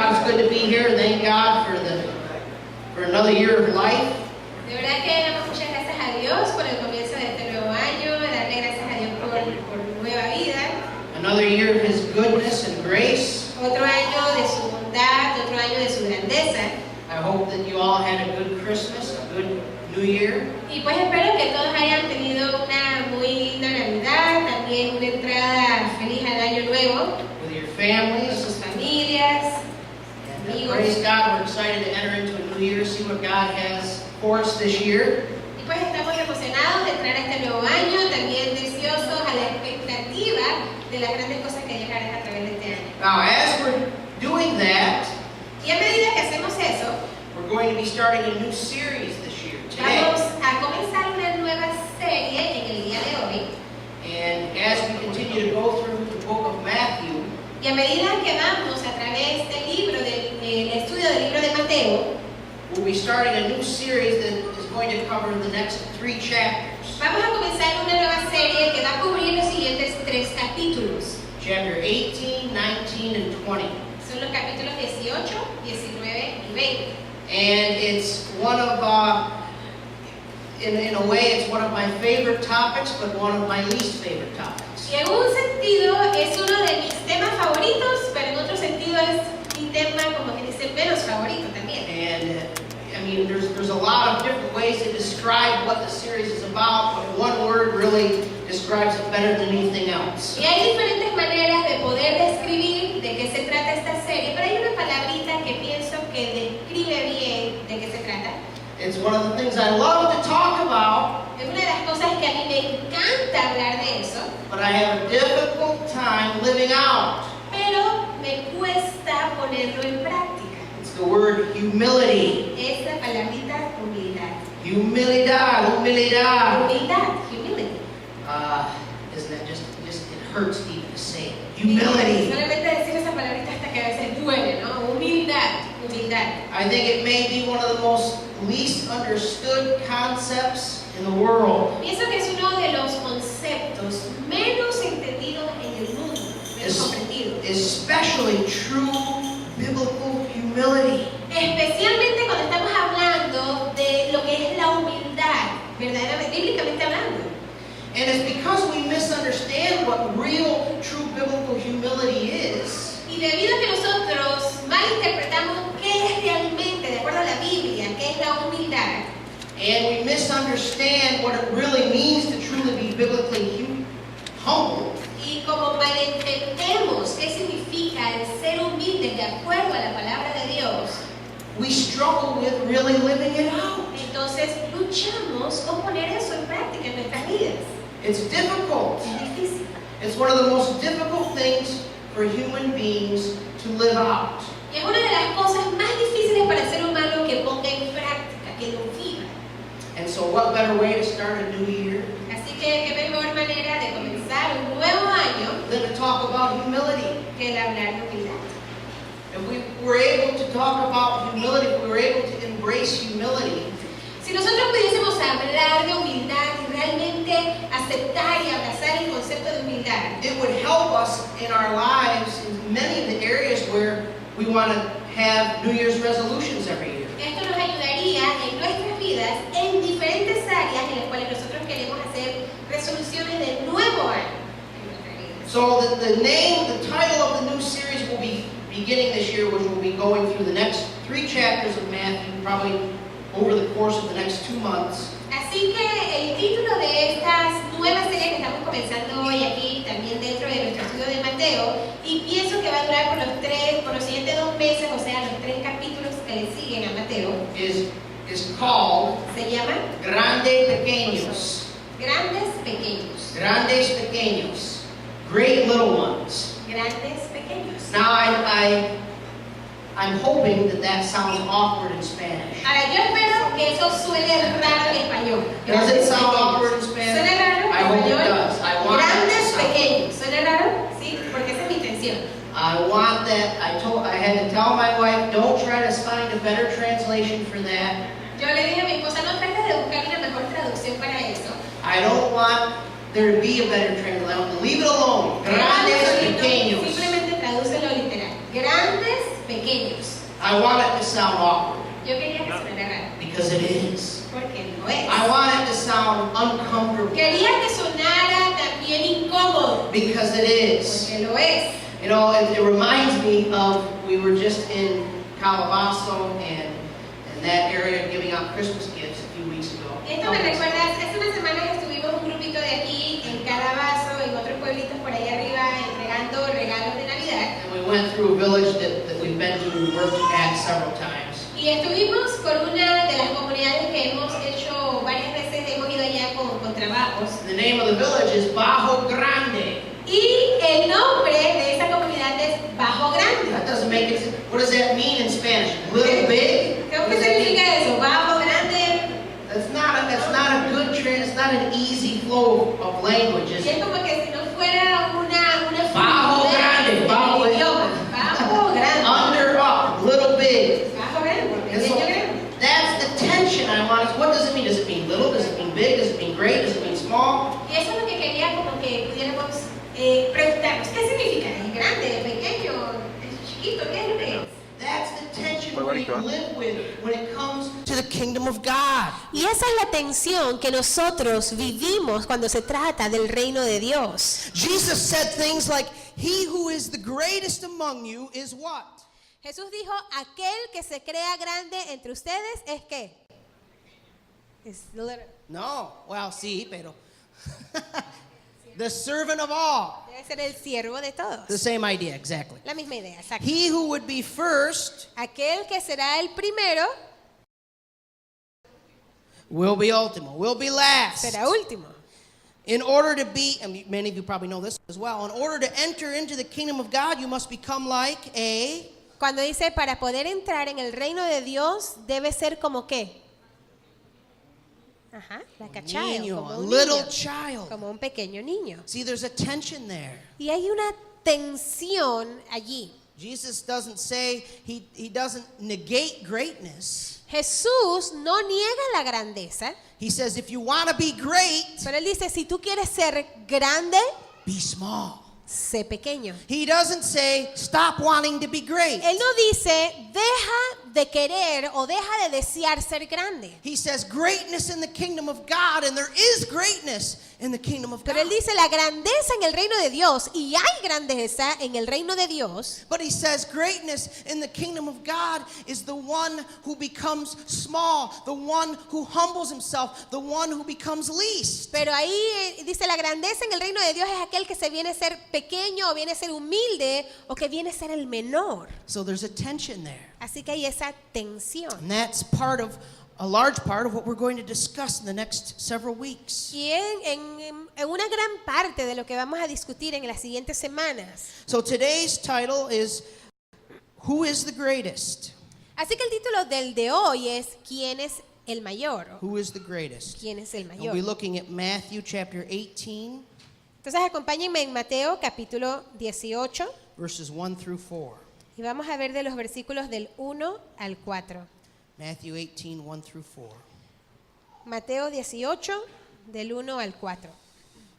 God it's good to be here. Thank God for another year of life. De verdad que damos muchas gracias a Dios por el comienzo de este nuevo año, darle gracias a Dios por nueva vida. Another year of His goodness and grace. Otro año de su bondad, otro año de su grandeza. I hope that you all had a good Christmas, a good New Year. Y pues espero que todos hayan tenido una muy linda Navidad, también una entrada feliz al año nuevo, With your con families. sus familias. And praise God, we're excited to enter into a new year, see what God has for us this year. Y pues estamos emocionados de entrar a este nuevo año, también deseosos a la expectativa de las grandes cosas que Dios hará a través de este año. Now, as we're doing that, Y a medida que hacemos eso, we're going to be starting a new series this year, today. vamos a comenzar una nueva serie en el día de hoy. And as we continue to go through the book of Matthew, Y a medida que vamos a través del libro, del estudio del libro de Mateo, we'll be starting a new series that is going to cover the next 3 chapters. vamos a comenzar una nueva serie que va a cubrir los siguientes 3 capítulos. Chapter 18, 19, and 20. Son los capítulos 18, 19 y 20. And it's one of, in a way, it's one of my favorite topics, but one of my least favorite topics. Y en un sentido es uno de mis temas favoritos, pero en otro sentido es mi tema como que dice menos favorito también. And I mean, there's a lot of different ways to describe what the series is about, but one word really describes it better than anything else. Y hay diferentes maneras de poder describir de qué se trata esta serie, pero hay una palabrita que pienso que describe bien de qué se trata. It's one of the things I love to talk about, Es una de las cosas que a mí me encanta hablar de eso, but I have a difficult time living out. pero me cuesta ponerlo en práctica. It's the word humility. Es la palabrita humildad. Humildad, humildad. Humildad, humility. Isn't that just it hurts even to say it. Humility. Solamente decir esa palabrita hasta que a veces duele, ¿no? Humildad, humildad. I think it may be one of the most least understood concepts in the world. Pienso que es uno de los conceptos menos entendidos en el mundo, menos comprendidos. Especially true biblical humility. Especialmente cuando estamos hablando de lo que es la humildad, verdaderamente, bíblicamente hablando. And it's because we misunderstand what real, true biblical humility is. Y debido a que nosotros malinterpretamos qué es realmente, de acuerdo a la Biblia, qué es la humildad, And we misunderstand what it really means to truly be biblically humble. y como malentendemos qué significa el ser humilde de acuerdo a la palabra de Dios, We struggle with really living it out. entonces luchamos con poner eso en práctica en nuestras vidas. It's difficult. Es difícil. It's one of the most difficult things for human beings to live out. Y es una de las cosas más difíciles para el ser humano que ponga en práctica, que lo viva. And so what better way to start a new year Así que qué mejor manera de comenzar un nuevo año than to talk about humility. que el hablar de humildad. If we were able to talk about humility, if we were able to embrace humility, Si nosotros pudiésemos hablar de humildad y realmente aceptar y abrazar el concepto de humildad, it would help us in our lives in many of the areas where we want to have New Year's resolutions every year. esto nos ayudaría en nuestras vidas en diferentes áreas en las cuales nosotros queremos hacer resoluciones de nuevo año en nuestras vidas. So the title of the new series will be beginning this year, which will be going through the next 3 chapters of Matthew, probably over the course of the next 2 months. Así que el título de estas nuevas series que estamos comenzando hoy aquí, también dentro de nuestro estudio de Mateo, y pienso que va a durar por los siguientes 2 meses, o sea, los 3 capítulos que le siguen a Mateo, is called se llama Grandes Pequeños. Grandes Pequeños. Grandes Pequeños. Great Little Ones. Grandes Pequeños. Now I'm hoping that sounds awkward in Spanish. Ahora, yo espero que eso suene raro en español. Does it sound Pequeños. awkward in Spanish? ¿Suena raro en I hope it español? does. I want that to Grandes sound- Pequeños. ¿Suena raro? Sí, porque esa es mi intención. I want that. I had to tell my wife, don't try to find a better translation for that. Yo le dije a mi esposa, no trates de buscar una mejor traducción para eso. I don't want there to be a better translation. Leave it alone. Grandes Pequeños. Simplemente tradúcelo literal. Grandes pequeños. I want it to sound awkward, Yo quería que sonara raro, because it is. porque lo es. I want it to sound uncomfortable, Quería que sonara también incómodo, because it is. porque lo es. You know, it reminds me of, we were just in Calabazo and that area giving out Christmas gifts a few weeks ago. Esto me recuerda, hace unas semanas estuvimos un grupito de aquí en Calabazo, en otros pueblitos por ahí arriba, entregando regalos de Navidad. And we went through a village that we've been to and worked at several times. Y estuvimos con una de las comunidades que hemos hecho varias veces, hemos ido allá con trabajos. The name of the village is Bajo Grande. Y el nombre de esa comunidad es Bajo Grande. That doesn't make it. What does that mean in Spanish? Little big? ¿Qué What does that mean? significa eso? Bajo Grande. That's not a good trend. It's not an easy flow of language, is Y es it? como que si no fuera una Bajo fluidez Grande, en bajo el idioma. Bajo Grande. Under, up, little, big. Bajo Grande. And so Pequeño grande. that's the tension I want. What does it mean? Does it mean little? Does it mean big? Does it mean great? Does it mean small? Y eso es lo que quería como que pudiéramos preguntarnos. ¿Qué significa? ¿Es grande? ¿Es pequeño? ¿Es chiquito? ¿Qué es lo que es? That's the tension we live with when it comes to the kingdom of God. Y esa es la tensión que nosotros vivimos cuando se trata del reino de Dios. Jesus said things like, "He who is the greatest among you is what?" Jesús dijo, aquel que se crea grande entre ustedes es ¿qué? Es No, well, sí, pero the servant of all. debe ser el siervo de todos. The same idea, exactly. La misma idea, exacto. He who would be first Aquel que será el primero will be ultimate, will be last. será último. In order to be, and many of you probably know this as well, in order to enter into the kingdom of God, you must become like a Cuando dice para poder entrar en el reino de Dios debe ser como qué? Ajá, like a child, niño, como a un little niño, child. como un pequeño niño. See, there's a tension there. Y hay una tensión allí. Jesus doesn't say, he doesn't negate greatness. Jesús no niega la grandeza, He says, if you want to be great, pero él dice, si tú quieres ser grande, be small. sé pequeño. He doesn't say, stop wanting to be great. Él no dice, deja de querer o deja de desear ser grande. He says, greatness in the kingdom of God, and there is greatness in the kingdom of God. Pero él dice la grandeza en el reino de Dios, y hay grandeza en el reino de Dios. But he says greatness in the kingdom of God is the one who becomes small, the one who humbles himself, the one who becomes least. Pero ahí dice la grandeza en el reino de Dios es aquel que se viene a ser pequeño o viene a ser humilde o que viene a ser el menor. So there's a tension there. Así que hay esa tensión. And that's a large part of what we're going to discuss in the next several weeks. Y en una gran parte de lo que vamos a discutir en las siguientes semanas. So today's title is, Who is the Greatest? Así que el título del de hoy es ¿Quién es el mayor? Who is the greatest? ¿Quién es el We'll mayor? be looking at Matthew chapter 18, Entonces acompáñenme en Mateo capítulo 18 verses 1 through 4. y vamos a ver de los versículos del 1 al 4. Matthew 18, 1 through 4. Mateo 18 del 1 al 4.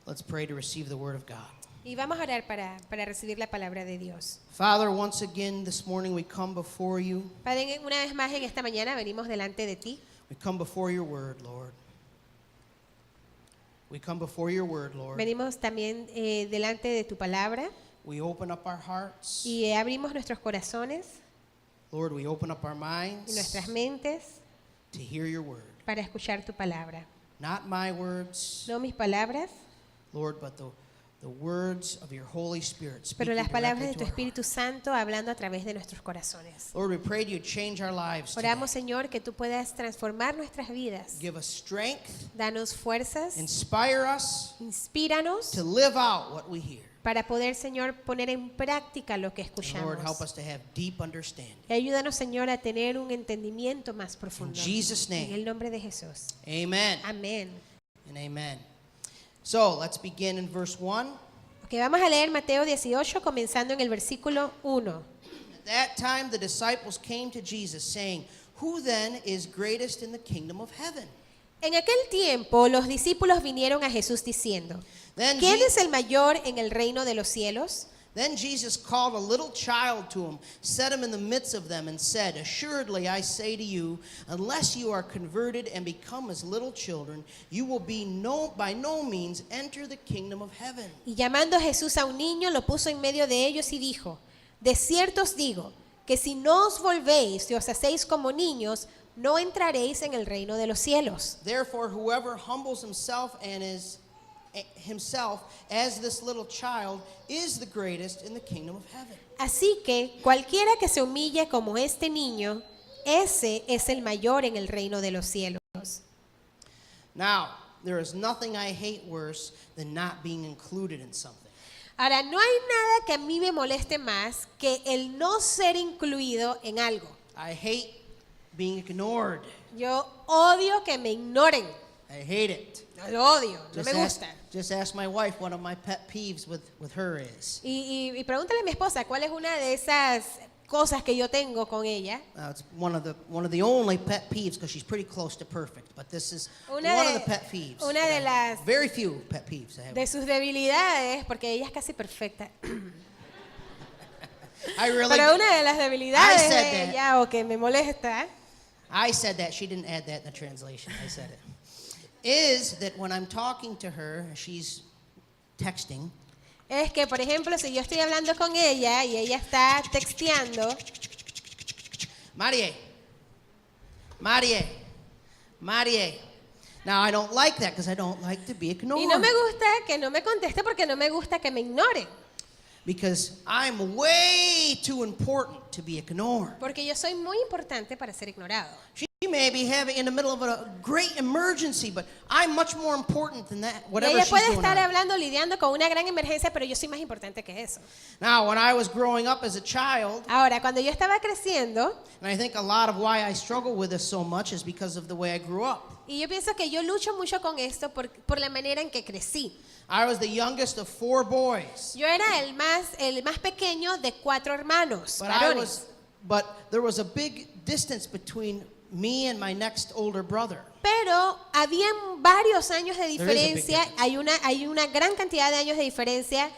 Let's pray to receive the word of God. Y vamos a orar para recibir la palabra de Dios. Father, once again this morning we come before you. Padre, una vez más en esta mañana venimos delante de ti. We come before your word, Lord. We come before your word, Lord. Venimos también delante de tu palabra We open up our hearts. y abrimos nuestros corazones Lord, we open up our y minds nuestras mentes to hear your word. para escuchar tu palabra. Not my words, No mis palabras, Lord, but the words of your Holy Spirit pero speaking las palabras directly de to tu our Espíritu Santo hablando a través de nuestros corazones. Lord, we pray you change our lives today. Oramos, Señor, que tú puedas transformar nuestras vidas. Give us strength, Danos fuerzas, inspire us inspíranos to live out what we hear. para poder, Señor, poner en práctica lo que And escuchamos. Lord, help us to have deep understanding. Y ayúdanos, Señor, a tener un entendimiento más profundo. In Jesus' name. En el nombre de Jesús. Amen Amén. and amen. So, let's begin in verse 1. Ok, vamos a leer Mateo 18, comenzando en el versículo 1. At that time the disciples came to Jesus, saying, Who then is greatest in the kingdom of heaven? En aquel tiempo, los discípulos vinieron a Jesús diciendo, Then, ¿quién Je- es el mayor en el reino de los cielos? Then Jesus called a little child to him, set him in the midst of them, and said, Assuredly I say to you, unless you are converted and become as little children, you will by no means enter the kingdom of heaven. Y llamando Jesús a un niño, lo puso en medio de ellos y dijo, de cierto os digo, que si no os volvéis y os hacéis como niños, no entraréis en el reino de los cielos. Therefore, whoever humbles himself as this little child is the greatest in the kingdom of heaven. Así que cualquiera que se humille como este niño, ese es el mayor en el reino de los cielos. Now, there is nothing I hate worse than not being included in something. Ahora, no hay nada que a mí me moleste más que el no ser incluido en algo. I hate being ignored. Yo odio que me ignoren. I hate it. Lo odio, no me gusta. Just ask my wife what of my pet peeves with her is. Y pregúntale a mi esposa cuál es una de esas cosas que yo tengo con ella. It's one of the only pet peeves because she's pretty close to perfect. But this is one of the pet peeves. Una de las very few pet peeves I have. de sus debilidades, porque ella es casi perfecta. Pero una de las debilidades de ella o que me molesta. I said that. She didn't add that in the translation. I said it. Is that when I'm talking to her, she's texting. Es que, por ejemplo, si yo estoy hablando con ella y ella está texteando. Marie. Now, I don't like that because I don't like to be ignored. Y no me gusta que no me conteste porque no me gusta que me ignoren. Because I'm way too important to be ignored. Porque yo soy muy importante para ser ignorado. She may be in the middle of a great emergency, but I'm much more important than that. Y ella puede estar hablando, lidiando con una gran emergencia, pero yo soy más importante que eso. Now, when I was growing up as a child, ahora, cuando yo estaba creciendo, and I think a lot of why I struggle with this so much is because of the way I grew up. Y yo pienso que yo lucho mucho con esto por la manera en que crecí. I was the youngest of 4 boys. Yo era el más pequeño de 4 hermanos, varones. But there was a big distance between me and my next older brother. Pero habían varios años de diferencia, hay una gran cantidad de años de diferencia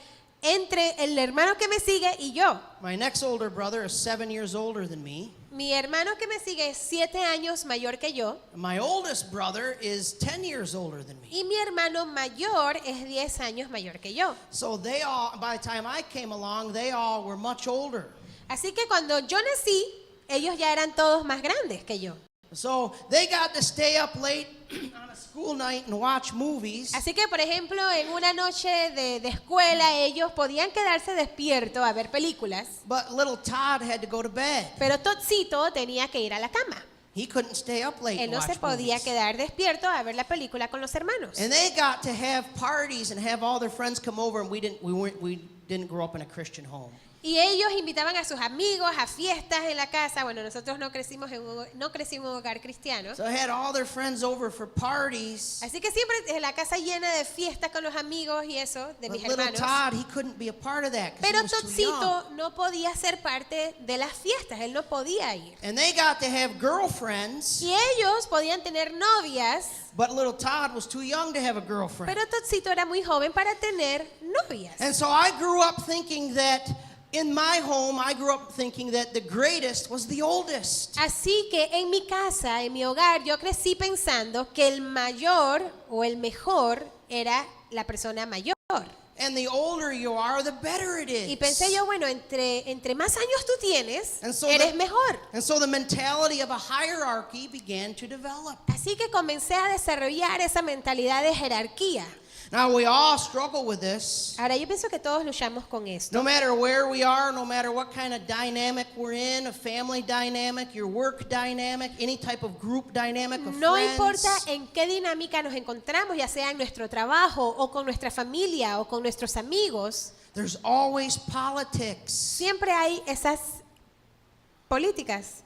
entre el hermano que me sigue y yo. My next older brother is 7 years older than me. Mi hermano que me sigue es 7 años mayor que yo. My oldest brother is 10 years older than me. Y mi hermano mayor es 10 años mayor que yo. So they all, by the time I came along, they all were much older. Así que cuando yo nací, ellos ya eran todos más grandes que yo. So they got to stay up late on a school night and watch movies. Así que, por ejemplo, en una noche de escuela, ellos podían quedarse despiertos a ver películas. But little Todd had to go to bed. Pero Toddcito tenía que ir a la cama. He couldn't stay up late Él no and se watch podía movies. quedar despierto a ver la película con los hermanos. And they got to have parties and have all their friends come over, and we didn't grow up in a Christian home. Y ellos invitaban a sus amigos a fiestas en la casa. Bueno, nosotros no crecí en un hogar cristiano. So they had all their friends over for parties. Así que siempre en la casa llena de fiestas con los amigos y eso, de mis But little hermanos. Todd, he couldn't be a part of that 'cause he Pero was too young. Toddcito no podía ser parte de las fiestas, él no podía ir. And they got to have girlfriends, Y ellos podían tener novias, but little Todd was too young to have a girlfriend. pero Toddcito era muy joven para tener novias. And so I grew up thinking that in my home, I grew up thinking that the greatest was the oldest. Así que en mi casa, en mi hogar, yo crecí pensando que el mayor o el mejor era la persona mayor. And the older you are, the better it is. Y pensé yo, bueno, entre más años tú tienes, And so eres mejor. And so the mentality of a hierarchy began to develop. Así que comencé a desarrollar esa mentalidad de jerarquía. Now we all struggle with this. Ahora yo pienso que todos luchamos con esto. No matter where we are, no matter what kind of dynamic we're in, a family dynamic, your work dynamic, any type of group dynamic of No friends. importa en qué dinámica nos encontramos, ya sea en nuestro trabajo o con nuestra familia o con nuestros amigos, There's always politics. siempre hay esas políticas.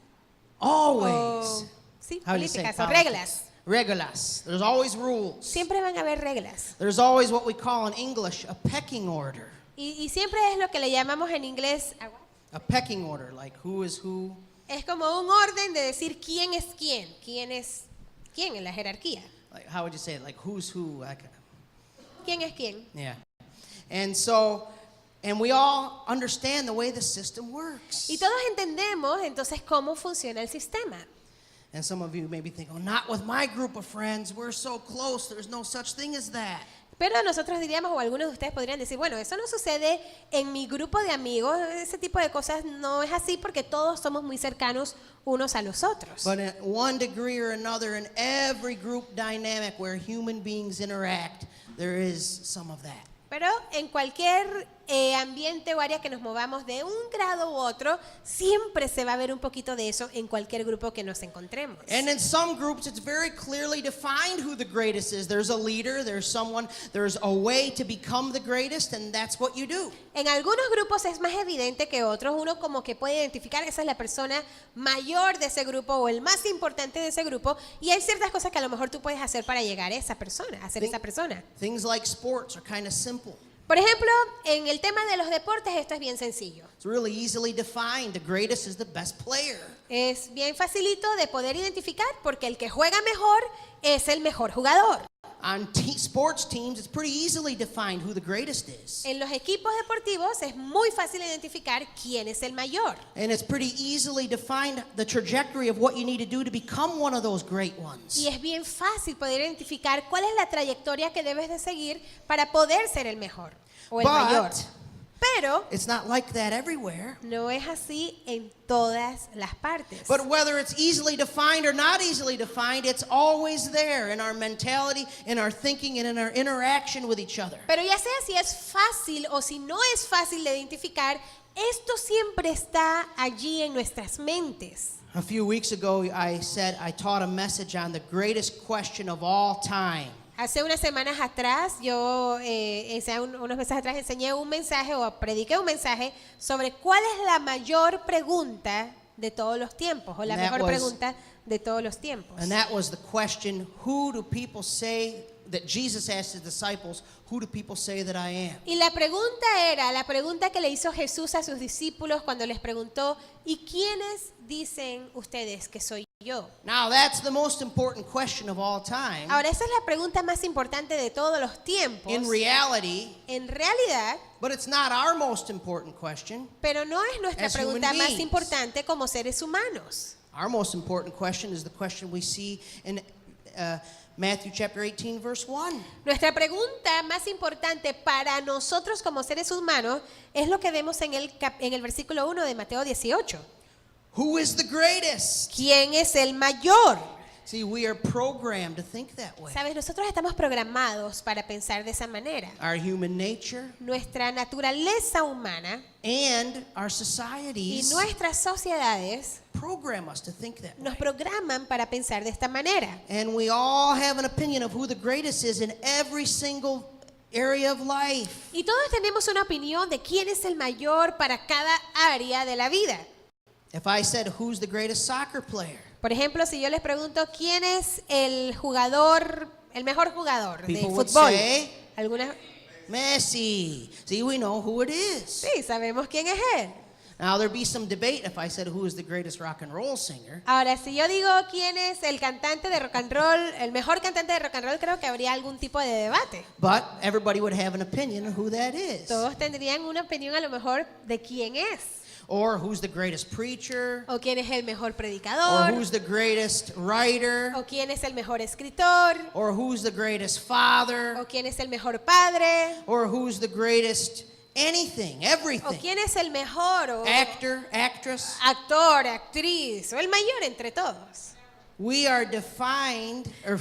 Always. Sí, How do you say políticas o politics? reglas. Reglas. There's always rules. Siempre van a haber reglas. There's always what we call in English a pecking order. Y siempre es lo que le llamamos en inglés, A pecking order, like who is who. es como un orden de decir quién es quién en la jerarquía. Like, how would you say it? Like who's who? ¿Quién es quién? Yeah. And so And we all understand the way the system works. Y todos entendemos entonces cómo funciona el sistema. And some of you maybe think, oh, not with my group of friends. We're so close. There's no such thing as that. Pero nosotros diríamos, o algunos de ustedes podrían decir, bueno, eso no sucede en mi grupo de amigos, ese tipo de cosas no es así porque todos somos muy cercanos unos a los otros. But in one degree or another, in every group dynamic where human beings interact, there is some of that. Pero en cualquier ambiente o área que nos movamos de un grado u otro, siempre se va a ver un poquito de eso en cualquier grupo que nos encontremos. And in some groups, it's very clearly defined who the greatest is. There's a leader, there's a way to become the greatest, and that's what you do. En algunos grupos es más evidente que otros. Uno como que puede identificar, esa es la persona mayor de ese grupo o el más importante de ese grupo. Y hay ciertas cosas que a lo mejor tú puedes hacer para llegar a esa persona, a ser esa persona. Things like sports are kind of simple. Por ejemplo, en el tema de los deportes esto es bien sencillo. It's really easily defined. The greatest is the best player. Es bien facilito de poder identificar porque el que juega mejor es el mejor jugador. On sports teams, it's pretty easily defined who the greatest is. En los equipos deportivos es muy fácil identificar quién es el mayor. And it's pretty easily defined the trajectory of what you need to do to become one of those great ones. Y es bien fácil poder identificar cuál es la trayectoria que debes de seguir para poder ser el mejor o el mayor. Pero It's not like that everywhere. no es así en todas las partes. But whether it's easily defined or not easily defined, it's always there in our mentality, in our thinking, and in our interaction with each other. Pero ya sea si es fácil o si no es fácil de identificar, esto siempre está allí en nuestras mentes. A few weeks ago, I taught a message on the greatest question of all time. Hace unas semanas atrás, unos meses atrás, enseñé un mensaje o prediqué un mensaje sobre cuál es la mayor pregunta de todos los tiempos o la mejor pregunta de todos los tiempos. And that was the question, who do people say, that Jesus asked his disciples, who do people say that I am? Y la pregunta era, la pregunta que le hizo Jesús a sus discípulos cuando les preguntó, ¿y quiénes dicen ustedes que soy yo? Now that's the most important question of all time. Ahora, esa es la pregunta más importante de todos los tiempos. In reality, En realidad, but it's not our most important question. pero no es nuestra As pregunta human más beings. importante como seres humanos. Our most important question is the question we see in Matthew chapter 18, verse 1. Nuestra pregunta más importante para nosotros como seres humanos es lo que vemos en el versículo 1 de Mateo 18. Who is the greatest? ¿Quién es el mayor? See, we are programmed to think that way. Sabes, nosotros estamos programados para pensar de esa manera. Our human nature Nuestra naturaleza humana and our y societies nuestras sociedades program us to think that way. nos programan para pensar de esta manera. And we all have an opinion of who the greatest is in every single area of life. Y todos tenemos una opinión de quién es el mayor para cada área de la vida. If I said, who's the greatest soccer player? Por ejemplo, si yo les pregunto quién es el mejor jugador de People would fútbol. say, Algunas, Messi. See, we know who it is. sí, sabemos quién es él. Now, there'd be some debate if I said, who is the greatest rock and roll singer? Ahora, si yo digo quién es el cantante de rock and roll, el mejor cantante de rock and roll, creo que habría algún tipo de debate. But everybody would have an opinion of who that is. Todos tendrían una opinión a lo mejor de quién es. Or who's the greatest preacher? O quién es el mejor Or predicador. who's the greatest writer? O quién es el mejor escritor. Or who's the greatest father? O quién es el mejor padre. Or who's the greatest anything, O everything? quién es el mejor Actor, actress. actor, actriz, o el mayor entre todos. We are defined, or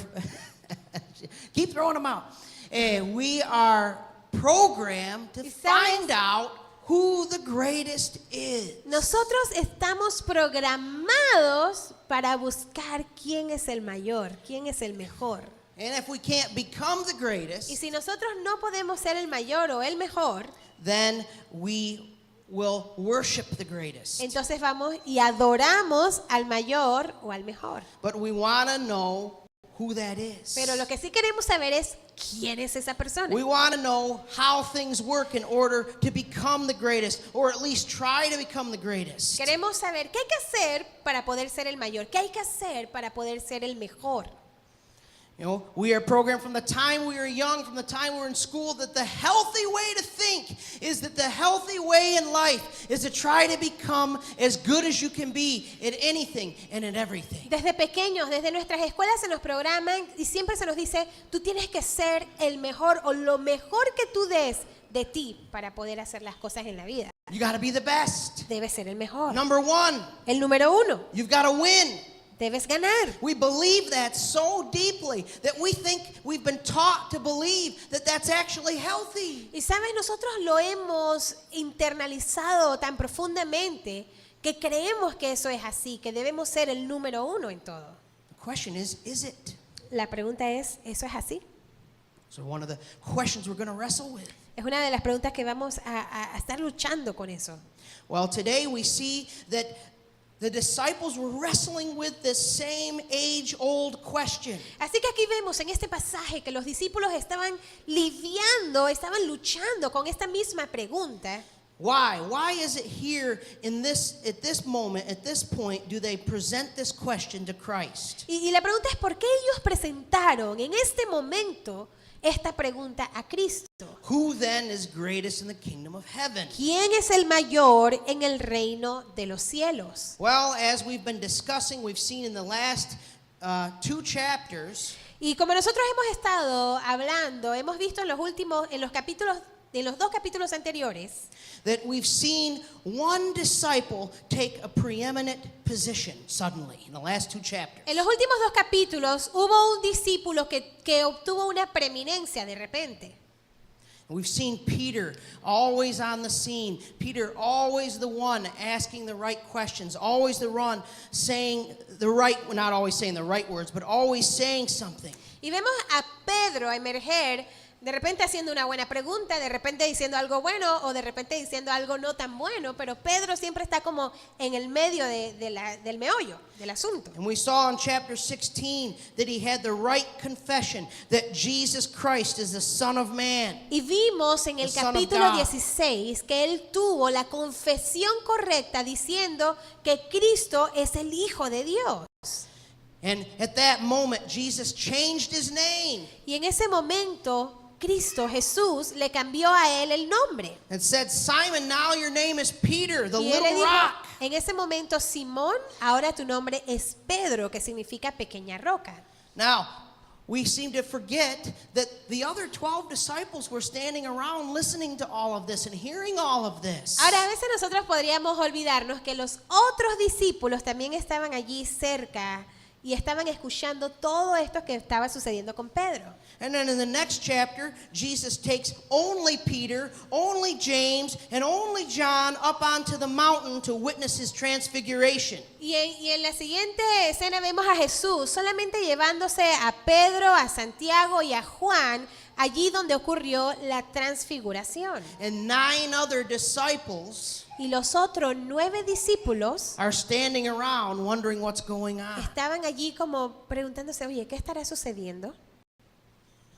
keep throwing them out. We are programmed to Y sabes- find out who the greatest is. Nosotros estamos programados para buscar quién es el mayor, quién es el mejor. And if we can't become the Y greatest, si nosotros no podemos ser el mayor o el mejor, then we will worship the greatest. entonces vamos y adoramos al mayor o al mejor. But we want to know who that is. Pero lo que sí queremos saber es quién es esa persona. We want to know how things work in order to become the greatest, or at least try to become the greatest. Queremos saber qué hay que hacer para poder ser el mayor, qué hay que hacer para poder ser el mejor. You know, we are programmed from the time we were young, from the time we were in school, that the healthy way to think is that the healthy way in life is to try to become as good as you can be at anything and at everything. Desde pequeños, desde nuestras escuelas se nos programan y siempre se nos dice, tú tienes que ser el mejor o lo mejor que tú des de ti para poder hacer las cosas en la vida. You got to be the best. Debes ser el mejor. Number one, El número 1, you've got to win. debes ganar. We believe that so deeply that we think we've been taught to believe that that's actually healthy. Y sabes, nosotros lo hemos internalizado tan profundamente que creemos que eso es así, que debemos ser el número 1 en todo. The question is it? La pregunta es, ¿eso es así? So one of the questions we're going to wrestle with. Es una de las preguntas que vamos a estar luchando con eso. Well, today we see that the disciples were wrestling with this same age-old question. Así que aquí vemos en este pasaje que los discípulos estaban lidiando, estaban luchando con esta misma pregunta. Why? Why is it here in this, at this moment, at this point, do they present this question to Christ? Y la pregunta es, ¿por qué ellos presentaron en este momento esta pregunta a Cristo? Who then is greatest in the kingdom of heaven? ¿Quién es el mayor en el reino de los cielos? Well, as we've been discussing, we've seen in the last 2 chapters Y como nosotros hemos estado hablando, hemos visto en los 2 capítulos anteriores, that we've seen one disciple take a preeminent position suddenly in the last 2 chapters. en los últimos 2 capítulos hubo un discípulo que obtuvo una preeminencia de repente. We've seen Peter always on the scene. Peter always the one asking the right questions, always the one saying the right, not always saying the right words, but always saying something. Y vemos a Pedro emerger de repente haciendo una buena pregunta, de repente diciendo algo bueno o de repente diciendo algo no tan bueno, pero Pedro siempre está como en el medio del meollo del asunto. And we saw in chapter 16 that he had the right confession that Jesus Christ is the Son of Man. Y vimos en el The Son of capítulo God. 16 que él tuvo la confesión correcta diciendo que Cristo es el Hijo de Dios. And at that moment, Jesus changed his name Y en ese momento, Cristo, Jesús, le cambió a él el nombre. and said, Simon, now your name is Peter, the Y él le little dijo, rock. en ese momento, Simón, ahora tu nombre es Pedro, que significa pequeña roca. Now, we seem to forget that the other 12 disciples were standing around listening to all of this and hearing all of this. Ahora, a veces nosotros podríamos olvidarnos que los otros discípulos también estaban allí cerca y estaban escuchando todo esto que estaba sucediendo con Pedro. And then in the next chapter, Jesus takes only Peter, only James, and only John up onto the mountain to witness his transfiguration. Y en la siguiente escena vemos a Jesús solamente llevándose a Pedro, a Santiago y a Juan allí donde ocurrió la transfiguración. And 9 other disciples Y los otros 9 discípulos are standing around wondering what's going on. estaban allí como preguntándose, oye, ¿qué estará sucediendo?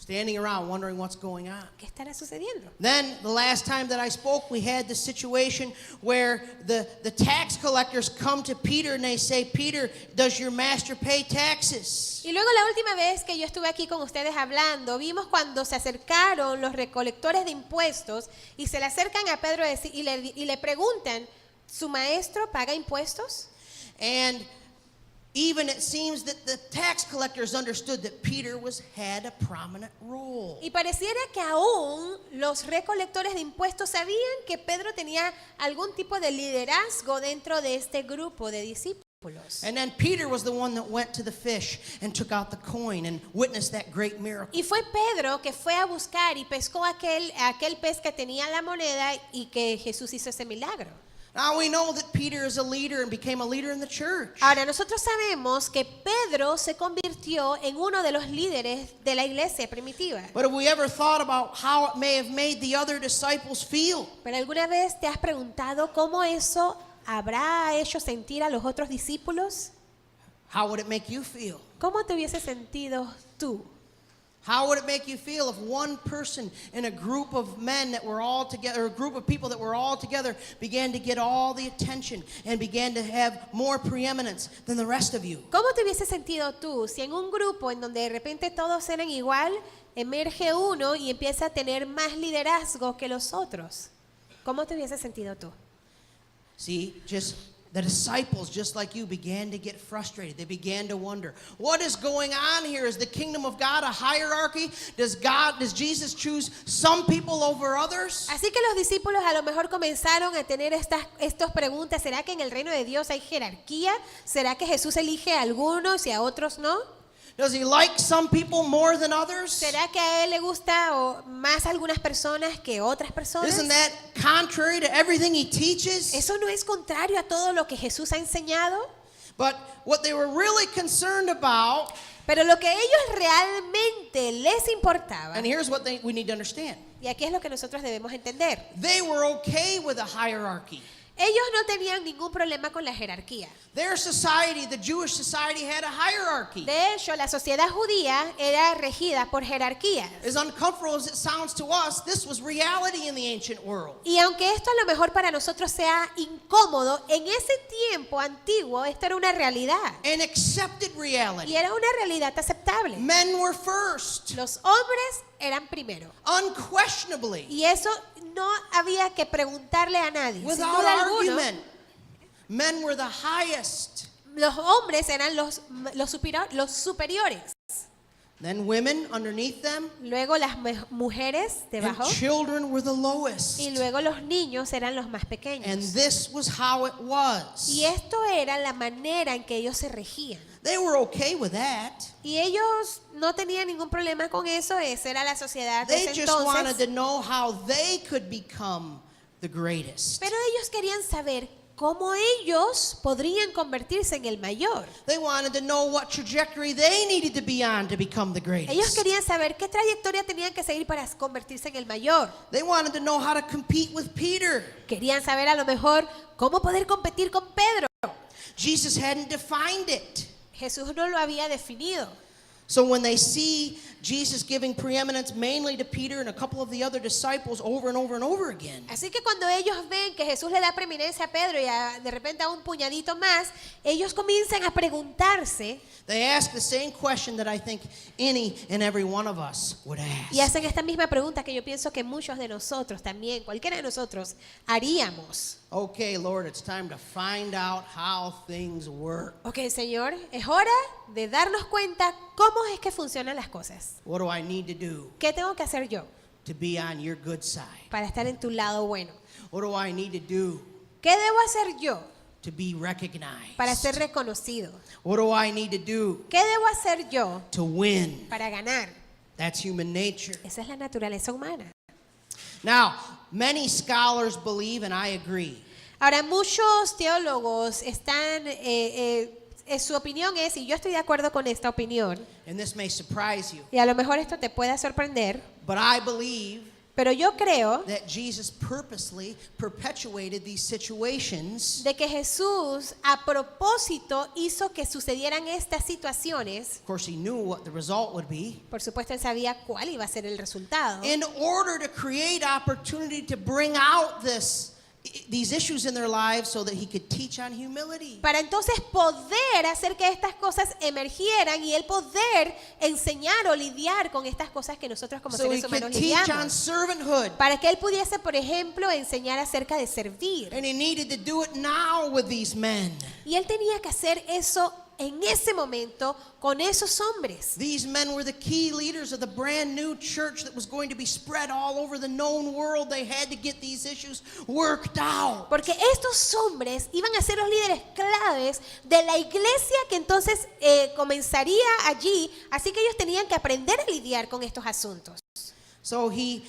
Standing around wondering what's going on. ¿Qué estará sucediendo? Then, the last time that I spoke, we had the situation where the tax collectors come to Peter and they say, Peter, does your master pay taxes? Y luego la última vez que yo estuve aquí con ustedes hablando, vimos cuando se acercaron los recolectores de impuestos y se le acercan a Pedro y le preguntan, ¿su maestro paga impuestos? And even it seems that the tax collectors understood that Peter had a prominent role. Y pareciera que aún los recolectores de impuestos sabían que Pedro tenía algún tipo de liderazgo dentro de este grupo de discípulos. And then Peter was the one that went to the fish and took out the coin and witnessed that great miracle. Y fue Pedro que fue a buscar y pescó aquel pez que tenía la moneda y que Jesús hizo ese milagro. Now we know that Peter is a leader and became a leader in the church. Ahora, nosotros sabemos que Pedro se convirtió en uno de los líderes de la iglesia primitiva. But have we ever thought about how it may have made the other disciples feel? ¿Pero alguna vez te has preguntado cómo eso habrá hecho sentir a los otros discípulos? How would it make you feel? ¿Cómo te hubiese sentido tú? How would it make you feel if one person in a group of men that were all together, or a group of people that were all together, began to get all the attention and began to have more preeminence than the rest of you? ¿Cómo te hubiese sentido tú si en un grupo en donde de repente todos eran igual, emerge uno y empieza a tener más liderazgo que los otros? ¿Cómo te hubiese sentido tú? See, just the disciples, just like you, began to get frustrated. They began to wonder, what is going on here? Is the kingdom of God a hierarchy? Does Jesus choose some people over others? Así que los discípulos a lo mejor comenzaron a tener estas preguntas. ¿Será que en el reino de Dios hay jerarquía? ¿Será que Jesús elige a algunos y a otros no? Does he like some people more than others? ¿Será que a él le gusta más algunas personas que otras personas? Isn't that contrary to everything he teaches? ¿Eso no es contrario a todo lo que Jesús ha enseñado? But what they were really concerned about, Pero lo que a ellos realmente les importaba, and here's what we need to understand. y aquí es lo que nosotros debemos entender, They were okay with a hierarchy. ellos no tenían ningún problema con la jerarquía. Their society, the Jewish society, had a hierarchy. De hecho, la sociedad judía era regida por jerarquías. As uncomfortable as it sounds to us, this was reality in the ancient world. Y aunque esto a lo mejor para nosotros sea incómodo, en ese tiempo antiguo esto era una realidad. An accepted Y reality. era una realidad aceptable. Men were first, Los hombres eran primero. unquestionably, Y eso no había que preguntarle a nadie. Sin without duda alguna, argument. Men were the highest. los hombres eran los superiores. Then women underneath them, Luego las mujeres and debajo. children were the lowest. Y luego los niños eran los más pequeños. And this was how it was. Y esto era la manera en que ellos se regían. They were okay with that. Y ellos no tenían ningún problema con eso. Esa era la sociedad de They ese just wanted entonces. to know how they could become the greatest. Pero ellos querían saber cómo ellos podrían convertirse en el mayor. They wanted to know what trajectory they needed to be on to become the Ellos greatest. querían saber qué trayectoria tenían que seguir para convertirse en el mayor. They wanted to know how to compete with Peter. Querían saber a lo mejor cómo poder competir con Pedro. Jesus hadn't defined it. Jesús no lo había definido. So when they see Jesus giving preeminence mainly to Peter and a couple of the other disciples over and over and over again, Así que cuando ellos ven que Jesús le da preeminencia a Pedro y de repente a un puñadito más, ellos comienzan a preguntarse they ask the same question that I think any and every one of us would y ask. hacen esta misma pregunta que yo pienso que muchos de nosotros también, cualquiera de nosotros, haríamos. Okay, Lord, it's time to find out how things work. Ok, Señor, es hora de darnos cuenta cómo es que funcionan las cosas. What do I need to do ¿Qué tengo que hacer yo to be on your good side? para estar en tu lado bueno? What do I need to do ¿Qué debo hacer yo to be recognized? para ser reconocido? What do I need to do ¿Qué debo hacer yo to win? para ganar? That's human nature. Esa es la naturaleza humana. Now, many scholars believe, and I agree, Ahora, muchos teólogos están, su opinión es, y yo estoy de acuerdo con esta opinión, and this may surprise you, y a lo mejor esto te pueda sorprender, but I believe pero yo creo that Jesus purposely perpetuated these situations de que Jesús a propósito hizo que sucedieran estas situaciones. Of course, he knew what the result would be. Por supuesto, él sabía cuál iba a ser el resultado. In order to create opportunity to bring out these issues in their lives so that he could teach on humility. Para entonces poder hacer que estas cosas emergieran y él poder enseñar o lidiar con estas cosas que nosotros como So he seres could humanos teach on lidiamos. servanthood. Para que él pudiese, por ejemplo, enseñar acerca de servir. And he needed to do it now with these men. Y él tenía que hacer eso en ese momento con esos hombres. These men were the key leaders of the brand new church that was going to be spread all over the known world. They had to get these issues worked out. Porque estos hombres iban a ser los líderes claves de la iglesia que entonces comenzaría allí. Así que ellos tenían que aprender a lidiar con estos asuntos. So he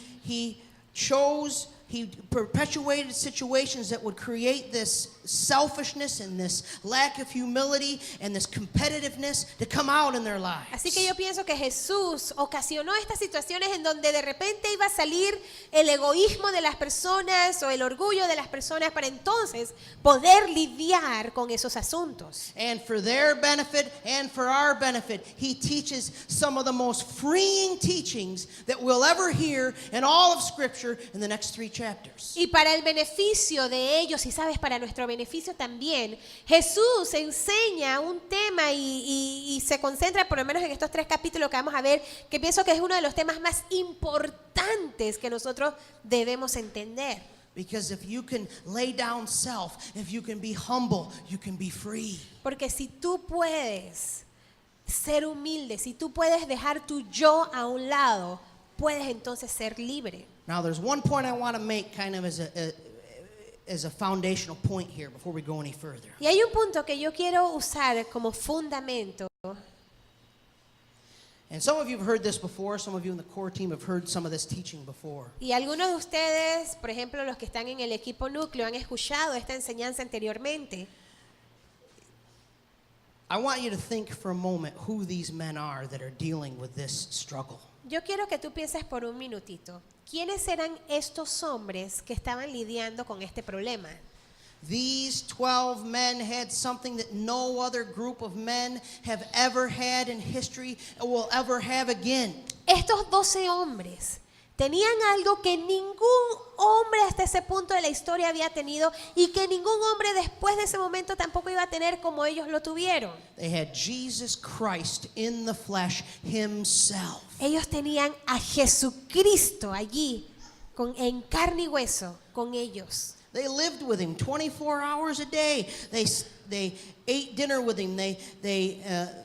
perpetuated situations that would create this selfishness and this lack of humility and this competitiveness to come out in their lives. Así que yo pienso que Jesús ocasionó estas situaciones en donde de repente iba a salir el egoísmo de las personas o el orgullo de las personas para entonces poder lidiar con esos asuntos. And for their benefit and for our benefit, he teaches some of the most freeing teachings that we'll ever hear in all of Scripture in the next 3 chapters. Y para el beneficio de ellos, y sabes, para nuestro beneficio también, Jesús enseña un tema y se concentra por lo menos en estos 3 capítulos que vamos a ver, que pienso que es uno de los temas más importantes que nosotros debemos entender. Because if you can lay down self, if you can be humble, you can be free. Porque si tú puedes ser humilde, si tú puedes dejar tu yo a un lado, puedes entonces ser libre. Now there's one point I want to make kind of as a foundational point here before we go any further. Y hay un punto que yo quiero usar como fundamento. And some of you have heard this before, some of you in the core team have heard some of this teaching before. Y algunos de ustedes, por ejemplo, los que están en el equipo núcleo, han escuchado esta enseñanza anteriormente. I want you to think for a moment who these men are that are dealing with this struggle. Yo quiero que tú pienses por un minutito. ¿Quiénes eran estos hombres que estaban lidiando con este problema? These 12 men had something that no other group of men have ever had in history or will ever have again. Estos 12 hombres tenían algo que ningún hombre hasta ese punto de la historia había tenido y que ningún hombre después de ese momento tampoco iba a tener como ellos lo tuvieron. They had Jesus Christ in the flesh himself. Ellos tenían a Jesucristo allí, en carne y hueso, con ellos. They lived with him 24 hours a day. They ate dinner with him. They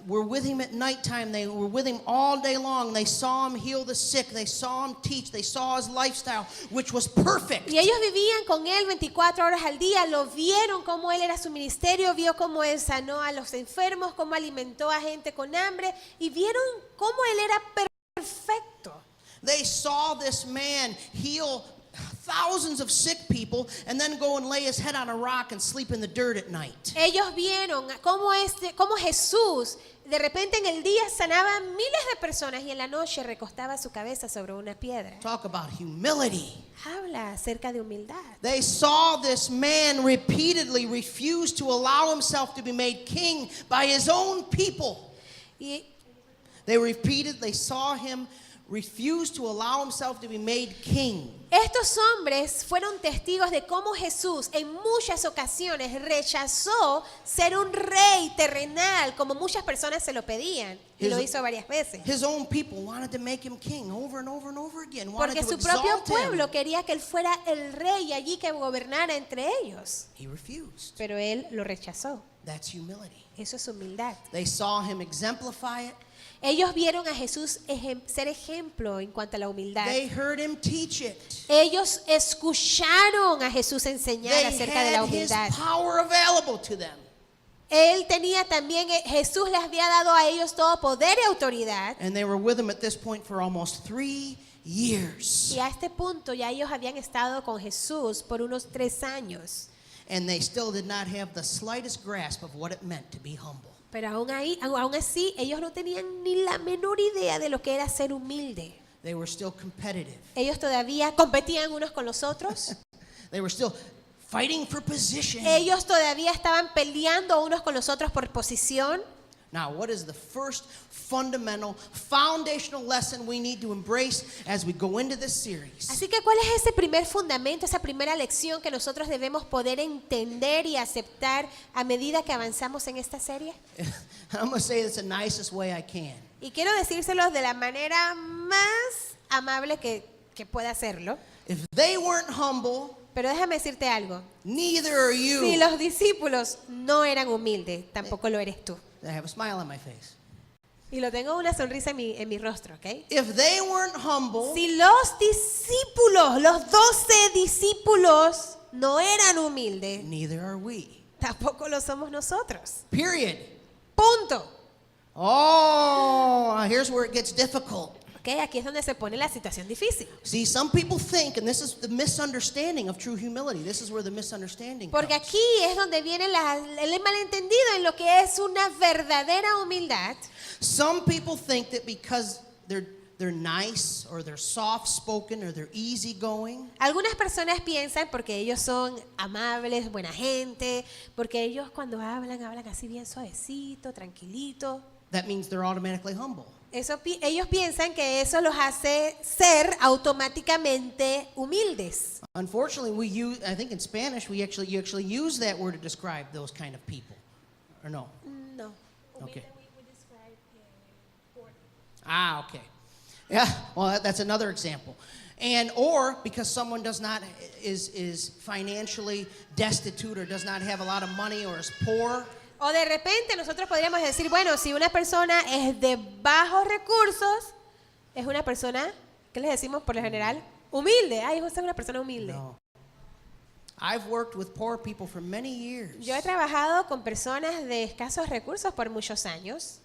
were with him at nighttime. They were with him all day long. They saw him heal the sick. They saw him teach. They saw his lifestyle, which was perfect. Y ellos vivían con él 24 horas al día. Lo vieron cómo él era su ministerio. Vio cómo él sanó a los enfermos, cómo alimentó a gente con hambre. Y vieron cómo él era perfecto. They saw this man heal thousands of sick people and then go and lay his head on a rock and sleep in the dirt at night. Ellos vieron cómo Jesús de repente en el día sanaba a miles de personas y en la noche recostaba su cabeza sobre una piedra. Talk about humility. Habla acerca de humildad. They saw this man repeatedly refuse to allow himself to be made king by his own people. Y They saw him refuse to allow himself to be made king. estos hombres fueron testigos de cómo Jesús en muchas ocasiones rechazó ser un rey terrenal como muchas personas se lo pedían y lo hizo varias veces. His own people wanted to make him king over and over and over again. Wanted Porque to su propio exalt him. pueblo quería que él fuera el rey allí que gobernara entre ellos. He refused. Pero él lo rechazó. That's humility. Eso es humildad. They saw him exemplify it. Ellos vieron a Jesús ser ejemplo en cuanto a la humildad. They heard him teach it. Ellos escucharon a Jesús enseñar They acerca de la had his humildad. power available to them. Él tenía también, Jesús les había dado a ellos todo poder y autoridad. And they were with him at this point for almost 3 years. Y a este punto ya ellos habían estado con Jesús por unos 3 años. And they still did not have the slightest grasp of what it meant to be humble. Pero aún así, ellos no tenían ni la menor idea de lo que era ser humilde. They were still competitive. Ellos todavía competían unos con los otros. They were still fighting for position. Ellos todavía estaban peleando unos con los otros por posición. Now, what is the first fundamental, foundational lesson we need to embrace as we go into this series? Así que, ¿cuál es ese primer fundamento, esa primera lección que nosotros debemos poder entender y aceptar a medida que avanzamos en esta serie? I'm going to say this the nicest way I can. Y quiero decírselos de la manera más amable que pueda hacerlo. If they weren't humble, Pero déjame decirte algo. neither are you. Si los discípulos no eran humildes, tampoco lo eres tú. I have a smile on my face. Y lo tengo una sonrisa en mi rostro, ¿ok? If they weren't humble, Si los discípulos, los 12 discípulos no eran humildes, neither are we. tampoco lo somos nosotros. Period. Punto. Oh, here's where it gets difficult. Okay, aquí es donde se pone la situación difícil. See, some people think, and this is the misunderstanding of true humility. This is where the misunderstanding Porque comes. aquí es donde viene el malentendido en lo que es una verdadera humildad. Some people think that because they're nice or they're soft-spoken or they're easygoing, Algunas personas piensan porque ellos son amables, buena gente, porque ellos cuando hablan así bien suavecito, tranquilito. that means they're automatically humble. Ellos piensan que eso los hace ser automáticamente humildes. Unfortunately, I think in Spanish, you actually use that word to describe those kind of people. Or no? No. Okay. Okay. Yeah, well, that's another example. Or because someone is financially destitute or does not have a lot of money or is poor, O de repente nosotros podríamos decir, bueno, si una persona es de bajos recursos, es una persona, ¿qué les decimos por lo general? Humilde. Ay, usted es una persona humilde. no. I've worked with poor people for many years. Yo he trabajado con personas de escasos recursos por muchos años.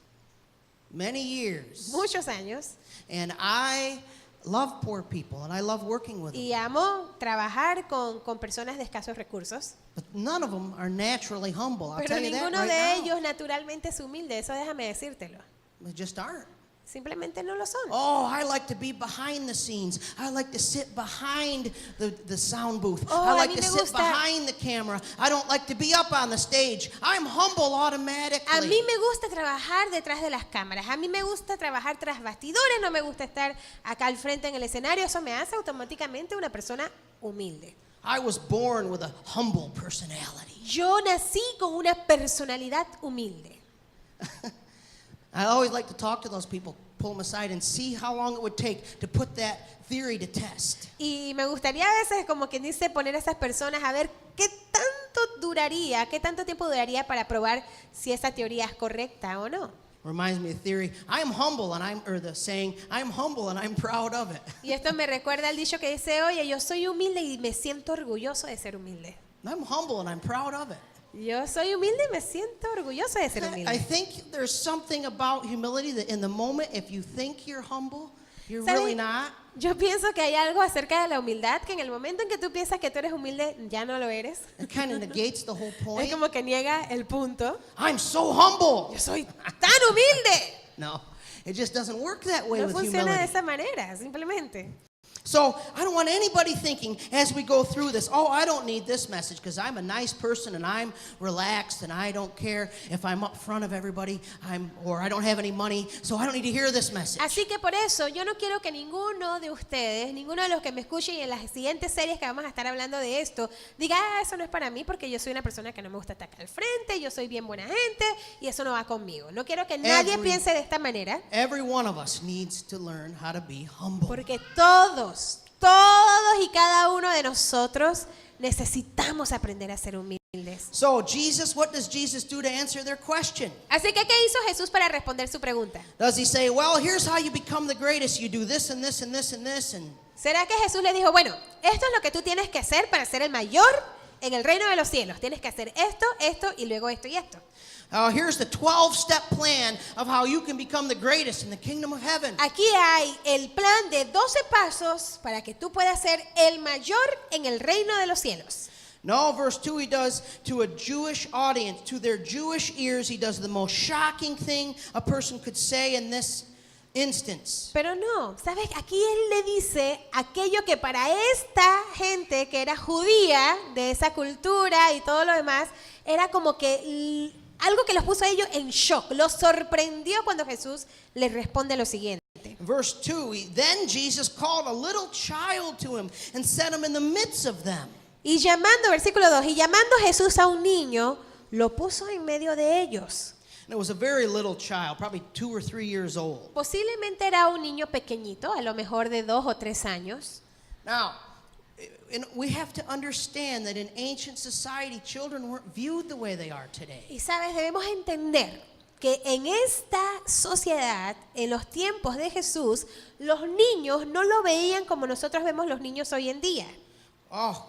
Many years. Muchos años. And I love poor people and I love working with them. Y amo trabajar con personas de escasos recursos. But none of them are naturally humble. I'll Pero tell you that ninguno right de now. ellos naturalmente es humilde. Eso déjame decírtelo. They just aren't. Simplemente no lo son. Oh, I like to be behind the scenes. I like to sit behind the sound booth. Oh, I a like mí to me sit gusta- behind the camera. I don't like to be up on the stage. I'm humble automatically. A mí me gusta trabajar detrás de las cámaras. A mí me gusta trabajar tras bastidores. No me gusta estar acá al frente en el escenario. Eso me hace automáticamente una persona humilde. I was born with a humble personality. Yo nací con una personalidad humilde. I always like to talk to those people, pull them aside and see how long it would take to put that theory to test. Y me gustaría a veces, como quien dice, poner a esas personas a ver qué tanto tiempo duraría para probar si esa teoría es correcta o no. Reminds me of the theory, the saying, I'm humble and I'm proud of it. Y esto me recuerda al dicho que dice, oye, yo soy humilde y me siento orgulloso de ser humilde. I'm humble and I'm proud of it. Yo soy humilde y me siento orgulloso de ser I humilde. think there's something about humility that in the moment, if you think you're humble, you're ¿Sabe? really not. Yo pienso que hay algo acerca de la humildad que en el momento en que tú piensas que tú eres humilde, ya no lo eres. It kind of negates the whole Es point. como que niega el punto. I'm so humble. Yo soy tan humilde. No, it just doesn't work that way No with funciona de humility. esa manera, simplemente. So I don't want anybody thinking as we go through this, oh, I don't need this message because I'm a nice person and I'm relaxed and I don't care if I'm up front of everybody or I don't have any money, so I don't need to hear this message. Así que por eso yo no quiero que ninguno de ustedes, ninguno de los que me escuchen y en las siguientes series que vamos a estar hablando de esto, diga, eso no es para mí porque yo soy una persona que no me gusta atacar al frente, yo soy bien buena gente y eso no va conmigo. No quiero que nadie piense de esta manera. Every one of us needs to learn how to be humble. Porque todos y cada uno de nosotros necesitamos aprender a ser humildes. So what does Jesus do to answer their question? Así que, ¿qué hizo Jesús para responder su pregunta? Does he say, well, here's how you become the greatest. You do this and this and this and this and ¿Será que Jesús le dijo, bueno, esto es lo que tú tienes que hacer para ser el mayor en el reino de los cielos? Tienes que hacer esto y luego esto y esto. here's the 12-step plan of how you can become the greatest in the kingdom of heaven. Aquí hay el plan de 12 pasos para que tú puedas ser el mayor en el reino de los cielos. No, verse 2, he does to a Jewish audience, to their Jewish ears, he does the most shocking thing a person could say in this instance. Pero no, ¿sabes? Aquí él le dice aquello que para esta gente que era judía, de esa cultura y todo lo demás, era como que algo que los puso a ellos en shock. Los sorprendió cuando Jesús les responde lo siguiente. Verse 2, then Jesus called a little child to him and set him in the midst of them. Y llamando, versículo 2, y llamando Jesús a un niño, lo puso en medio de ellos. And it was a very little child, probably 2 or 3 years old. Posiblemente era un niño pequeñito, a lo mejor de 2 o 3 años. Now, we have to understand that in ancient society, children weren't viewed the way they are today. Y sabes, debemos entender que en esta sociedad, en los tiempos de Jesús, los niños no lo veían como nosotros vemos los niños hoy en día. Oh,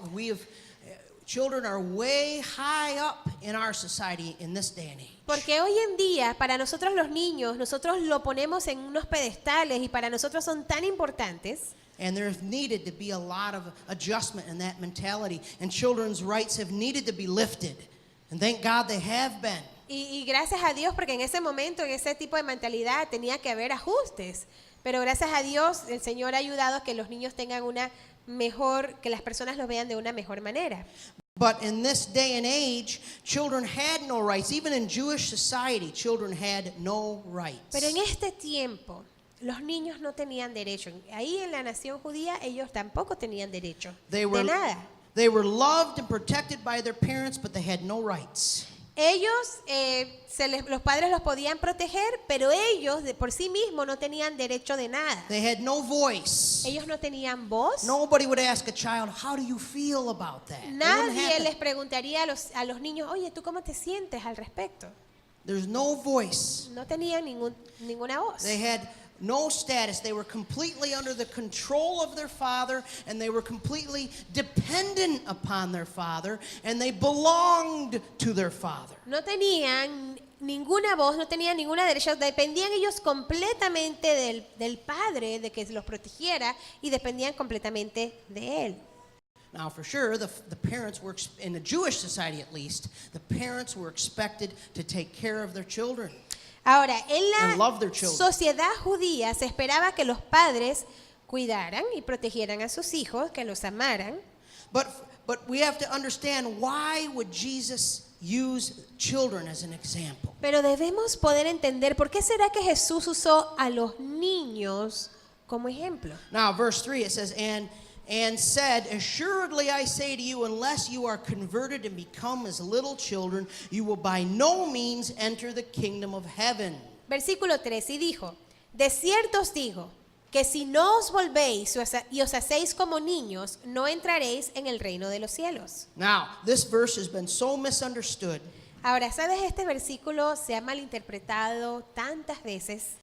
children are way high up in our society in this day and age. Porque hoy en día, para nosotros los niños, nosotros lo ponemos en unos pedestales y para nosotros son tan importantes. And there's needed to be a lot of adjustment in that mentality. And children's rights have needed to be lifted. And thank God they have been. Y gracias a Dios, porque en ese momento, en ese tipo de mentalidad, tenía que haber ajustes. Pero gracias a Dios, el Señor ha ayudado a que los niños tengan una mejor, que las personas los vean de una mejor manera. But in this day and age, children had no rights. Even in Jewish society, children had no rights. Pero en este tiempo, los niños no tenían derecho. Ahí en la nación judía, ellos tampoco tenían derecho de nada. They were loved and protected by their parents, but they had no rights. Ellos, los padres los podían proteger, pero ellos de por sí mismos no tenían derecho de nada. They had no voice. Ellos no tenían voz. Nobody would ask a child, how do you feel about that? It wouldn't Nadie happen. les preguntaría a los niños, oye, ¿tú cómo te sientes al respecto? There's no voice. No tenían ninguna voz. They had no status. They were completely under the control of their father, and they were completely dependent upon their father, and they belonged to their father. No tenían ninguna voz, no tenían ninguna derecha, dependían ellos completamente del padre, de que los protegiera, y dependían completamente de él. Now, for sure, the parents were, in the Jewish society at least, the parents were expected to take care of their children. Ahora, en And love their la children. sociedad judía se esperaba que los padres cuidaran y protegieran a sus hijos, que los amaran. But we have to understand, why would Jesus use children as an example? Pero debemos poder entender por qué será que Jesús usó a los niños como ejemplo. Now, verse 3, it says, and said, assuredly I say to you, unless you are converted and become as little children, you will by no means enter the kingdom of heaven. Versículo 3, y dijo, de cierto os digo, que si no os volvéis y os hacéis como niños, no entraréis en el reino de los cielos. Now, this verse has been so misunderstood. Ahora, ¿sabes? Este versículo se ha malinterpretado tantas veces.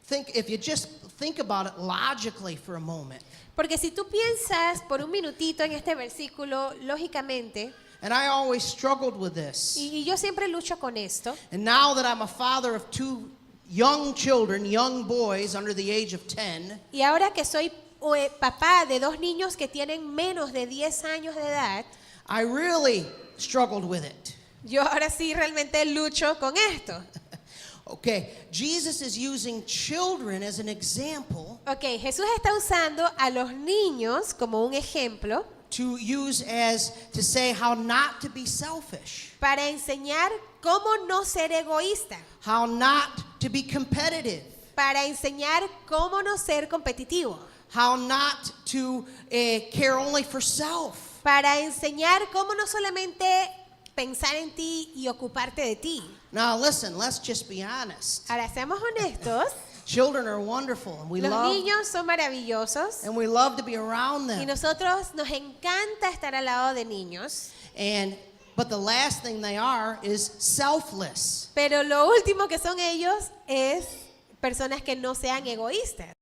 If you just think about it logically for a moment. Porque si tú piensas por un minutito en este versículo, lógicamente, And I always struggled with this. y yo siempre lucho con esto, And now that I'm a father of two young children, young boys under the age of 10, y ahora que soy papá de dos niños que tienen menos de 10 años de edad, I really struggled with it. yo ahora sí realmente lucho con esto. Okay, Jesus is using children as an example Ok, Jesús está usando a los niños como un ejemplo to use as to say how not to be selfish, para enseñar cómo no ser egoísta, how not to be competitive, para enseñar cómo no ser competitivo, how not to care only for self. para enseñar cómo no solamente pensar en ti y ocuparte de ti. Now listen, let's just be honest. Ahora, seamos honestos, Children are wonderful, and we los love niños son maravillosos to be around y them. nosotros nos encanta estar al lado de niños, But the last thing they are is selfless. pero lo último que son ellos es personas que no sean egoístas.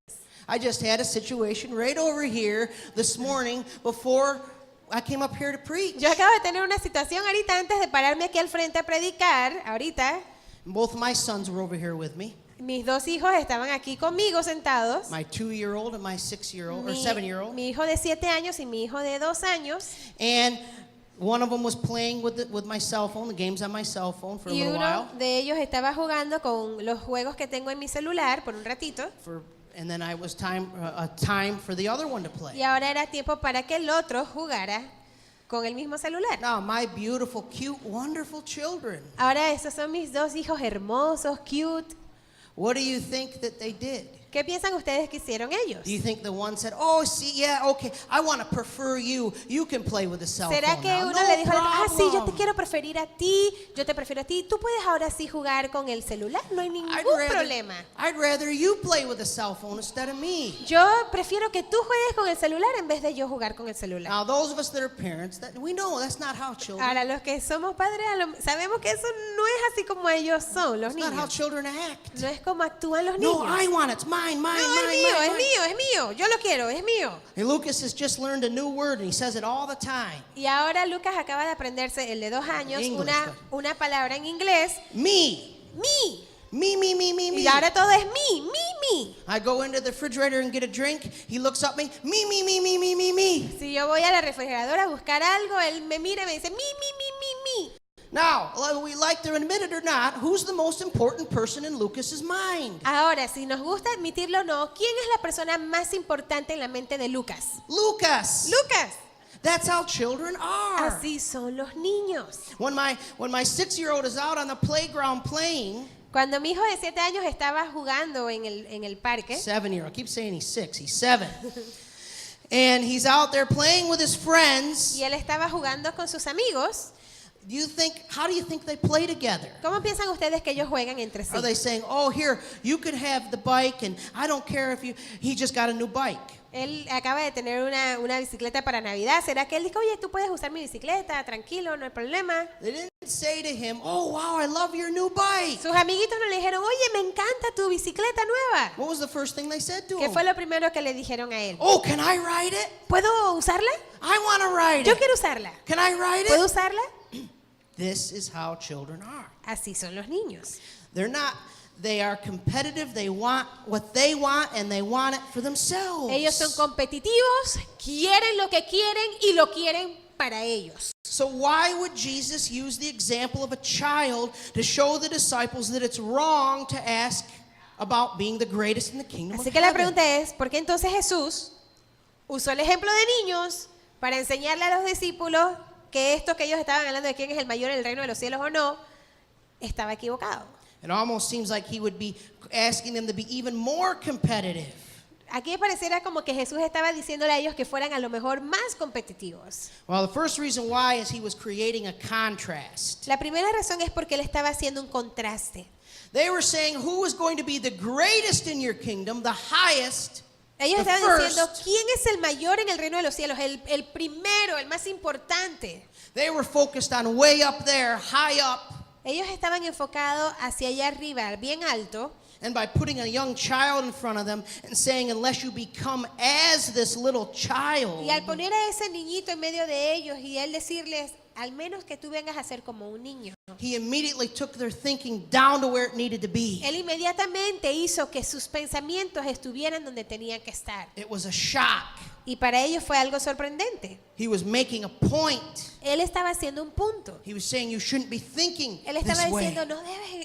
I just had a situation right over here this morning before I came up here to preach. Yo acabo de tener una situación ahorita antes de pararme aquí al frente a predicar, ahorita. Both my sons were over here with me. Mis dos hijos estaban aquí conmigo sentados. My 2-year-old and my 6-year-old or Mi, 7-year-old. mi hijo de 7 años y mi hijo de 2 años. And one of them was playing with my cell phone, the games on my cell phone for a Y little while. uno de ellos estaba jugando con los juegos que tengo en mi celular por un ratito. And then I was time for the other one to play. Y ahora era tiempo para que el otro jugara con el mismo celular. Now, my beautiful, cute, wonderful children. Ahora esos son mis dos hijos hermosos, cute. What do you think that they did? ¿Qué piensan ustedes que hicieron ellos? Do you think the one said, "Oh, see, yeah, okay, I want to prefer you. You can play with the cell ¿Será phone que now. uno No le dijo, ah, sí, yo te problem." quiero preferir a ti, yo te prefiero a ti, tú puedes ahora sí jugar con el celular, no hay ningún problema. I'd rather you play with the cell phone instead of me. Yo prefiero que tú juegues con el celular en vez de yo jugar con el celular. Now, those of us that are parents, that we know that's not how children. Ahora, los que somos padres, sabemos que eso no es así como ellos son, los It's not how niños. children act. No es como actúan los No, niños. I want it. It's my mine, mine, No, es mine, mío, mine, es mine. mío, es mío. Yo lo quiero, es mío. And Lucas has just learned a new word and he says it all the time. Y ahora Lucas acaba de aprenderse, el de 2 años, English, una palabra en inglés, Me. me. Me, me, me, me, me. Y ahora todo es me. I go into the refrigerator and get a drink. He looks up me. Me, me, me, me, me, me, me. Si yo voy a la refrigeradora a buscar algo, él me mira y me dice, me. Now, whether we like to admit it or not, who's the most important person in Lucas's mind? Ahora, si nos gusta admitirlo o no, ¿quién es la persona más importante en la mente de Lucas? Lucas. Lucas. That's how children are. Así son los niños. When my 6-year-old is out on the playground playing, Cuando mi hijo de 7 años estaba jugando en el parque, 7-year-old, I keep saying he's 6, he's 7. And he's out there playing with his friends. y él estaba jugando con sus amigos, How do you think they play together? ¿cómo piensan ustedes que ellos juegan entre sí? Are they saying, oh, here, you could have the bike, and I don't care if he just got a new bike. Él acaba de tener una bicicleta para Navidad. ¿Será que él dijo, oye, tú puedes usar mi bicicleta, tranquilo, no hay problema? They didn't say to him, oh, wow, I love your new bike. Sus amiguitos no le dijeron, oye, me encanta tu bicicleta nueva. What was the first thing they said to ¿Qué him? fue lo primero que le dijeron a él? Oh, can I ride it? ¿Puedo usarla? I want to ride Yo it. quiero usarla. Can I ride ¿Puedo it? usarla? This is how children are. Así son los niños. They are competitive, they want what they want, and they want it for themselves. Ellos son competitivos, quieren lo que quieren y lo quieren para ellos. So why would Jesus use the example of a child to show the disciples that it's wrong to ask about being the greatest in the kingdom Así of que la heaven? pregunta es, ¿por qué entonces Jesús usó el ejemplo de niños para enseñarle a los discípulos que esto que ellos estaban hablando de quién es el mayor en el reino de los cielos o no, estaba equivocado? It almost seems like he would be asking them to be even more competitive. Aquí pareciera como que Jesús estaba diciéndole a ellos que fueran a lo mejor más competitivos. Well, the first reason why is he was creating a contrast. La primera razón es porque él estaba haciendo un contraste. They were saying who is going to be the greatest in your kingdom, the highest, Ellos the estaban diciendo, first. ¿quién es el mayor en el reino de los cielos? El primero, el más importante. They were focused on way up there, high up. Ellos estaban enfocados hacia allá arriba, bien alto. And by putting a young child in front of them and saying, unless you become as this little child, Y al poner a ese niñito en medio de ellos y él decirles, al menos que tú vengas a ser como un niño. he immediately took their thinking down to where it needed to be. Él inmediatamente hizo que sus pensamientos estuvieran donde tenían que estar. It was a shock. Y para ellos fue algo sorprendente. He was making a point. Él estaba haciendo un punto. He was saying you shouldn't be thinking Él estaba this way. diciendo,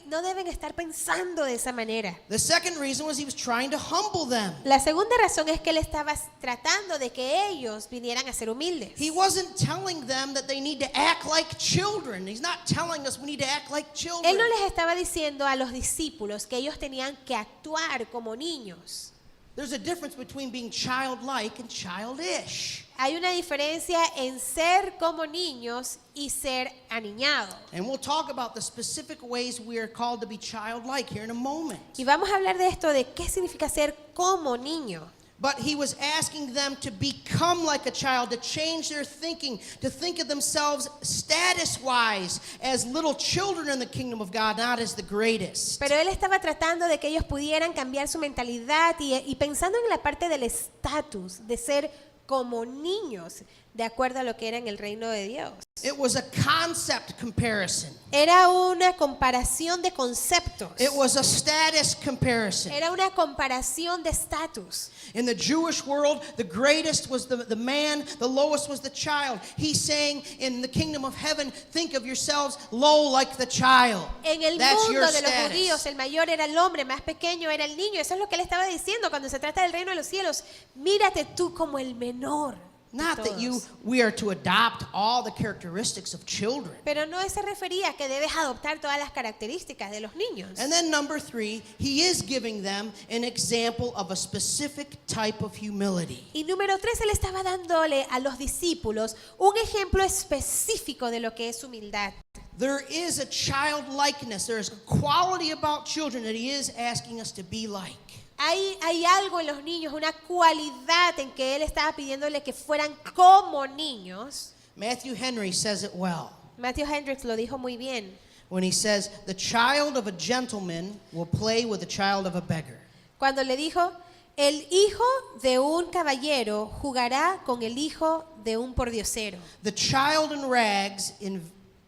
no deben estar pensando de esa manera. The second reason was he was trying to humble them. La segunda razón es que él estaba tratando de que ellos vinieran a ser humildes. He wasn't telling them that they need to act like children. He's not telling us we need to act like children. Él no les estaba diciendo a los discípulos que ellos tenían que actuar como niños. There's a difference between being childlike and childish. Hay una diferencia en ser como niños y ser aniñado. And we'll talk about the specific ways we are called to be childlike here in a moment. Y vamos a hablar de esto, de qué significa ser como niño. But he was asking them to become like a child, to change their thinking, to think of themselves status-wise as little children in the kingdom of God, not as the greatest. Pero él estaba tratando de que ellos pudieran cambiar su mentalidad y pensando en la parte del estatus, de ser como niños, de acuerdo a lo que era en el reino de Dios. It was a concept comparison. Era una comparación de conceptos. It was a status comparison. Era una comparación de estatus. In the Jewish world, the greatest was the man, the lowest was the child. He's saying, in the kingdom of heaven, think of yourselves low like the child. En el That's your mundo de los status. judíos, el mayor era el hombre, más pequeño era el niño. Eso es lo que él estaba diciendo cuando se trata del reino de los cielos. Mírate tú como el menor. de Not that todos. we are to adopt all the characteristics of children. Pero no se refería a que debes adoptar todas las características de los niños. And then number 3, he is giving them an example of a specific type of humility. Y número 3, él estaba dándole a los discípulos un ejemplo específico de lo que es humildad. There is a childlikeness. There is a quality about children that he is asking us to be like. Hay algo en los niños, una cualidad en que él estaba pidiéndole que fueran como niños. Matthew Henry says it well Matthew Hendricks lo dijo muy bien. when he says, the child of a gentleman will play with the child of a beggar. cuando le dijo, el hijo de un caballero jugará con el hijo de un pordiosero. The child in rags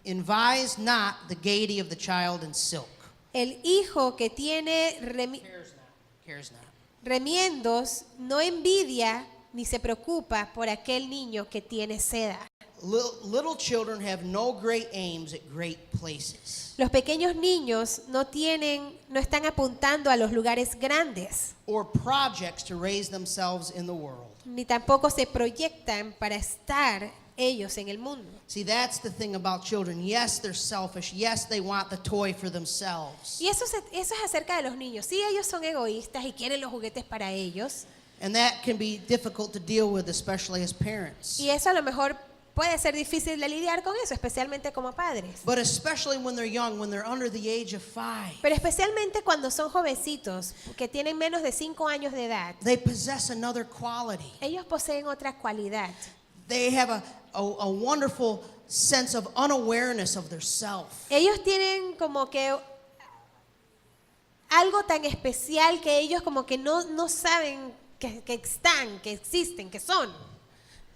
envies not the gaiety of the child in silk. El hijo que tiene Cares not. remiendos no envidia ni se preocupa por aquel niño que tiene seda. Little children have no great aims at great places, Los pequeños niños no están apuntando a los lugares grandes, or projects to raise themselves in the world. ni tampoco se proyectan para estar ellos en el mundo. See, that's the thing about children. Yes, they're selfish. Yes, they want the toy for themselves. Y eso es acerca de los niños. Sí, ellos son egoístas y quieren los juguetes para ellos. And that can be difficult to deal with, especially as parents. Y eso a lo mejor puede ser difícil de lidiar con eso, especialmente como padres. But especially when they're young, when they're under the age of 5, Pero especialmente cuando son jovencitos, que tienen menos de 5 años de edad, they possess another quality. ellos poseen otra cualidad. They have a wonderful sense of unawareness of their self. Ellos tienen como que algo tan especial que ellos como que no saben que están, que existen, que son.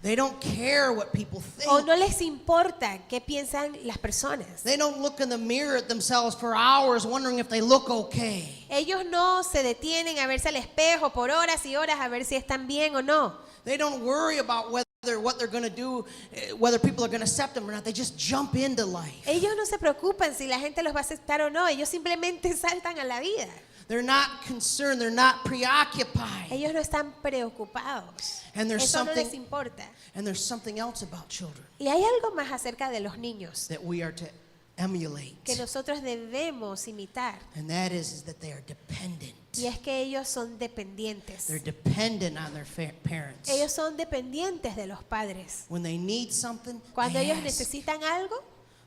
They don't care what people O think. no les importa qué piensan las personas. They don't look in the mirror at themselves for hours wondering if they look okay. Ellos no se detienen a verse al espejo por horas y horas a ver si están bien o no. They don't worry about what they're going to do, whether people are going to accept them or not. They just jump into life. Ellos no se preocupan si la gente los va a aceptar o no. Ellos simplemente saltan a la vida. They're not concerned. They're not preoccupied. Ellos no están preocupados. And there's Eso no les something, importa. and there's something else about children Y hay algo más acerca de los niños that we are to emulate. que nosotros debemos imitar. And that is that they are dependent. Y es que ellos son dependientes. They're dependent on their parents. Ellos son dependientes de los padres. When they need something, Cuando they ellos ask. necesitan algo,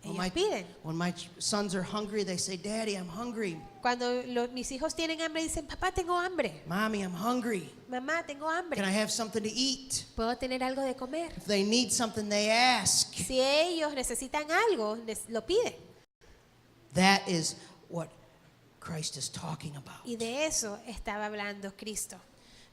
ellos piden. When my sons are hungry, they say, "Daddy, I'm hungry. Cuando mis hijos tienen hambre, dicen, papá, tengo hambre. Mommy, I'm hungry. Mamá, tengo Can I hambre. have something to eat?" ¿Puedo tener algo de comer? If they need something, they ask. Si ellos necesitan algo, lo piden. That is what Christ is talking about. Y de eso estaba hablando Cristo.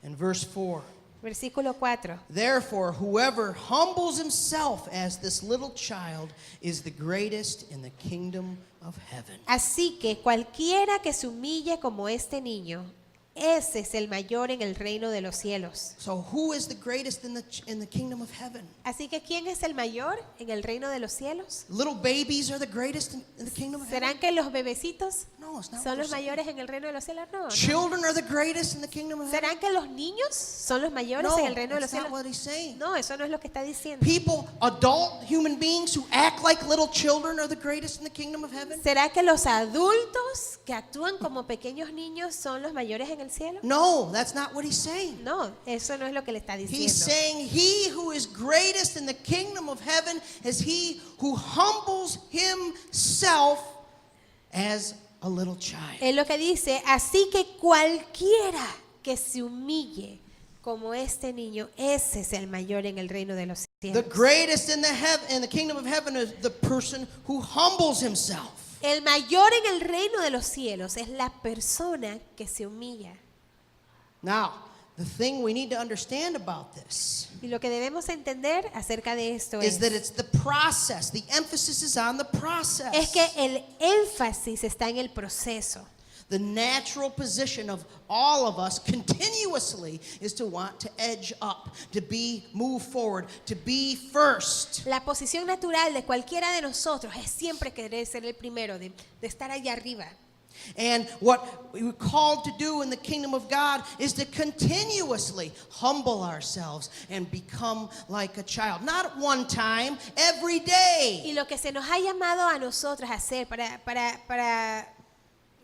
In verse 4, Versículo 4. therefore, whoever humbles himself as this little child is the greatest in the kingdom of heaven. Así que cualquiera que se humille como este niño, ese es el mayor en el reino de los cielos. So, who is the greatest in the kingdom of heaven? Así que ¿quién es el mayor en el reino de los cielos? Little babies are the greatest in the kingdom of heaven? ¿Serán que los bebecitos No, it's not. son what los we're saying. mayores en el reino de los cielos? No. Children are the greatest in the kingdom of heaven? ¿Serán que los niños son los mayores No, en el reino de los that's not cielos? what he's saying. No, eso no es lo que está diciendo. People, adult human beings who act like little children are the greatest in the kingdom of heaven? ¿Será que los adultos que actúan como pequeños niños son los mayores en el cielo? No, that's not what he's saying. No, eso no es lo que le está He's diciendo. saying he who is greatest in the kingdom of heaven is he who humbles himself as a little child. Es lo que dice, así que cualquiera que se humille como este niño, ese es el mayor en el reino de los The cielos. greatest in the kingdom of heaven is the person who humbles himself. El mayor en el reino de los cielos es la persona que se humilla. Now, the thing we need to understand about this Y lo que debemos entender acerca de esto is es that it's the process. The emphasis is on the process. que el énfasis está en el proceso. The natural position of all of us continuously is to want to edge up, to move forward, to be first. La posición natural de cualquiera de nosotros es siempre querer ser el primero, de estar allá arriba. And what we're called to do in the kingdom of God is to continuously humble ourselves and become like a child. Not at one time, every day. Y lo que se nos ha llamado a nosotros a hacer para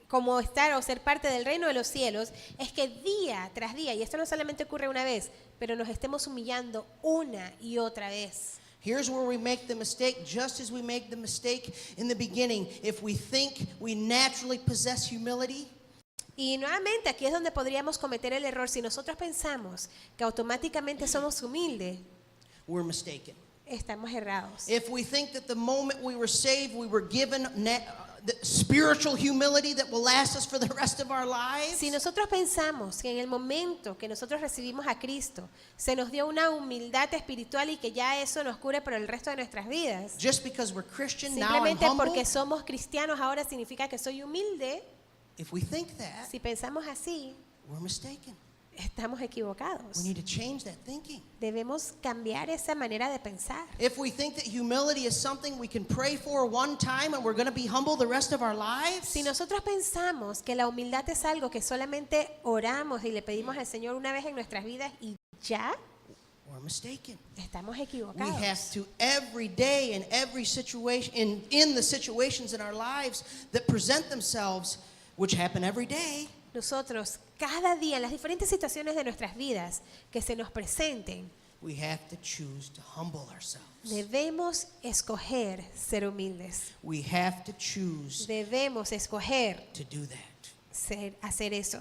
como estar o ser parte del reino de los cielos es que día tras día, y esto no solamente ocurre una vez, pero nos estemos humillando una y otra vez. Here's where we make the mistake, just as we make the mistake in the beginning. If we think we naturally possess humility, Y nuevamente aquí es donde podríamos cometer el error. Si nosotros pensamos que automáticamente somos humildes, we're mistaken. estamos errados. If we think that the moment we were saved, we were given the spiritual humility that will last us for the rest of our lives, Si nosotros pensamos que en el momento que nosotros recibimos a Cristo, se nos dio una humildad espiritual y que ya eso nos cure por el resto de nuestras vidas, just because we're Christian now and simplemente humble, porque somos cristianos ahora significa que soy humilde, if we think that, si pensamos así, we're mistaken. estamos equivocados. We need to change that thinking. Debemos cambiar esa manera de pensar. If we think that humility is something we can pray for one time and we're going to be humble the rest of our lives, Si nosotros pensamos que la humildad es algo que solamente oramos y le pedimos al Señor una vez en nuestras vidas y ya, we're mistaken. estamos We equivocados. have to every day in every situation, in the situations in our lives that present themselves, which happen every day, Nosotros, cada día, en las diferentes situaciones de nuestras vidas que se nos presenten, we have to choose to humble ourselves. debemos escoger ser humildes. We have to choose Debemos escoger to do that. hacer eso.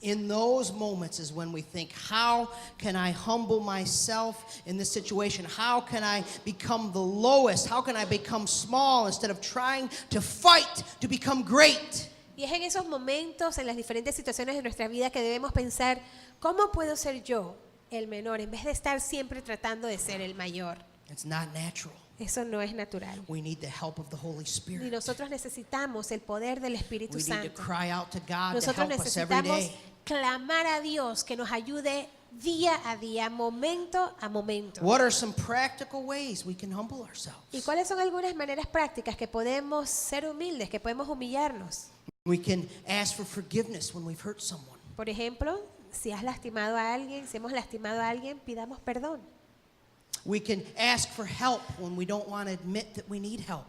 In those moments is when we think, how can I humble myself in this situation? How can I become the lowest? How can I become small instead of trying to fight to become great? Y es en esos momentos, en las diferentes situaciones de nuestra vida, que debemos pensar, ¿cómo puedo ser yo el menor en vez de estar siempre tratando de ser el mayor? It's not natural. Eso no es natural. We need the help of the Holy Y Spirit. nosotros necesitamos el poder del Espíritu We need to Santo. cry out to God to Nosotros help us every necesitamos day. clamar a Dios que nos ayude día a día, momento a momento. What are some practical ways we can humble ourselves? ¿Y cuáles son algunas maneras prácticas que podemos ser humildes, que podemos humillarnos? We can ask for forgiveness when we've hurt someone. Por ejemplo, si has lastimado a alguien, si hemos lastimado a alguien, pidamos perdón. We can ask for help when we don't want to admit that we need help.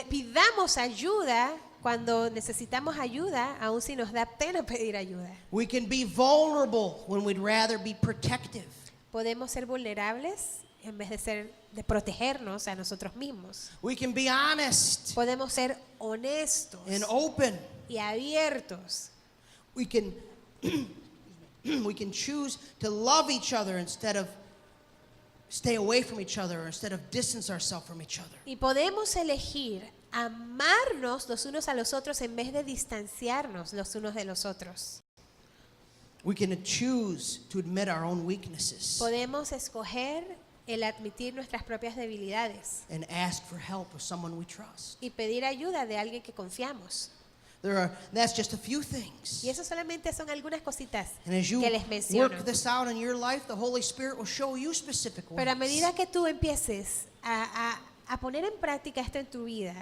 Pidamos ayuda cuando necesitamos ayuda, aun si nos da pena pedir ayuda. We can be vulnerable when we'd rather be protective. Podemos ser vulnerables en vez de protegernos a nosotros mismos. We can be honest Podemos ser honestos and open. y abiertos. We can we can choose to love each other instead of stay away from each other or instead of distance ourselves from each other. Y podemos elegir amarnos los unos a los otros en vez de distanciarnos los unos de los otros. We can choose to admit our own weaknesses Podemos escoger el admitir nuestras propias debilidades and ask for help of someone we trust. y pedir ayuda de alguien que confiamos. That's just a few things. Y eso solamente son algunas cositas And as you que les menciono. work this out in your life, the Holy Spirit will show you specific ways. Pero a medida que tú empieces a poner en práctica esto en tu vida,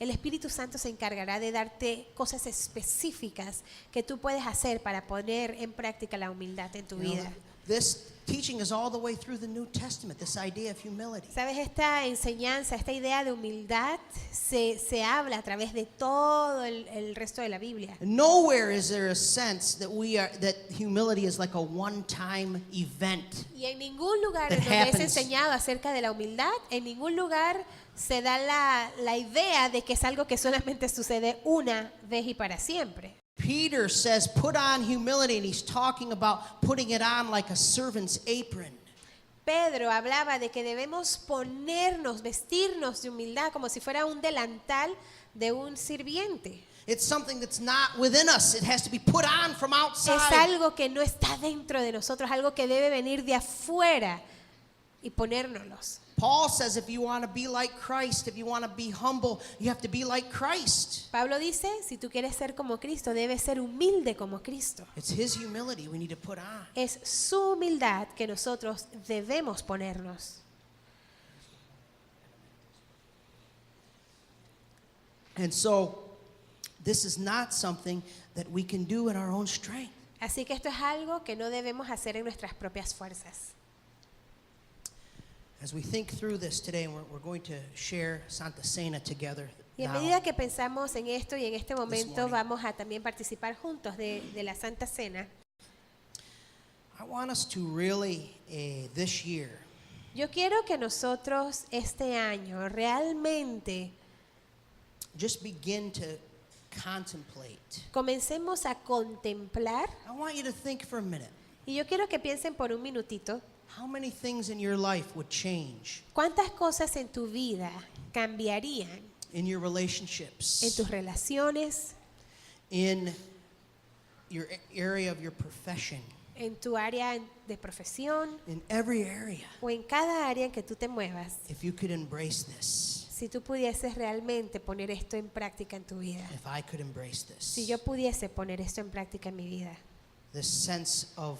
el Espíritu Santo se encargará de darte cosas específicas que tú puedes hacer para poner en práctica la humildad en tu You know, vida. this teaching is all the way through the New Testament, this idea of humility. Sabes, esta enseñanza, esta idea de humildad se habla a través de todo el resto de la Biblia. Nowhere is there a sense that that humility is like a one-time event. Y en ningún lugar That en donde es happens. enseñado acerca de la humildad, en ningún lugar se da la idea de que es algo que solamente sucede una vez y para siempre. Peter says, put on humility, and he's talking about putting it on like a servant's apron. Pedro hablaba de que debemos ponernos, vestirnos de humildad como si fuera un delantal de un sirviente. It's something that's not within us. It has to be put on from Es outside. algo que no está dentro de nosotros, algo que debe venir de afuera y ponérnoslos. Paul says if you want to be like Christ, if you want to be humble, you have to be like Christ. Pablo dice, si tú quieres ser como Cristo, debes ser humilde como Cristo. It's his humility we need to put on. Es su humildad que nosotros debemos ponernos. And so this is not something that we can do in our own strength. Así que esto es algo que no debemos hacer en nuestras propias fuerzas. As we think through this today, and we're going to share Santa Cena together Y a now. medida que pensamos en esto y en este momento morning. vamos a también participar juntos de la Santa Cena. I want us to really, this year, Yo quiero que nosotros este año realmente just begin to contemplate. comencemos a contemplar, I want you to think for a minute. y yo quiero que piensen por un minutito, How many things in your life would change ¿cuántas cosas en tu vida cambiarían in your en relationships, tus relaciones, in your area of your profession, en tu área de profesión in every area. o en cada área en que tú te muevas. If you could embrace this, Si tú pudieses realmente poner esto en práctica en tu vida, if I could embrace si this, yo pudiese poner esto en práctica en mi vida, this sense of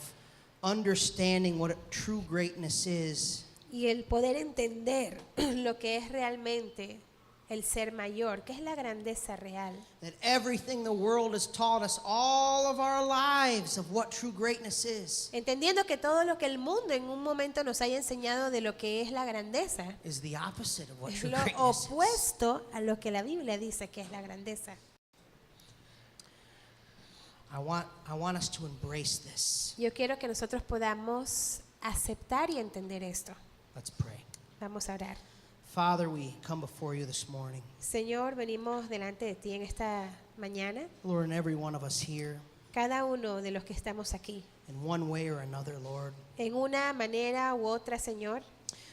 understanding what true greatness is, y el poder entender lo que es realmente el ser mayor, que es la grandeza real, that everything the world has taught us all of our lives of what true greatness is entendiendo que todo lo que el mundo en un momento nos haya enseñado de lo que es la grandeza the opposite of what es true lo greatness is. opuesto a lo que la Biblia dice que es la grandeza. I want us to embrace this. Yo quiero que nosotros podamos aceptar y entender esto. Let's pray. Vamos a orar. Father, we come before you this morning. Señor, venimos delante de ti en esta mañana, Lord, and every one of us here, cada uno de los que estamos aquí, in one way or another, Lord, en una manera u otra, Señor,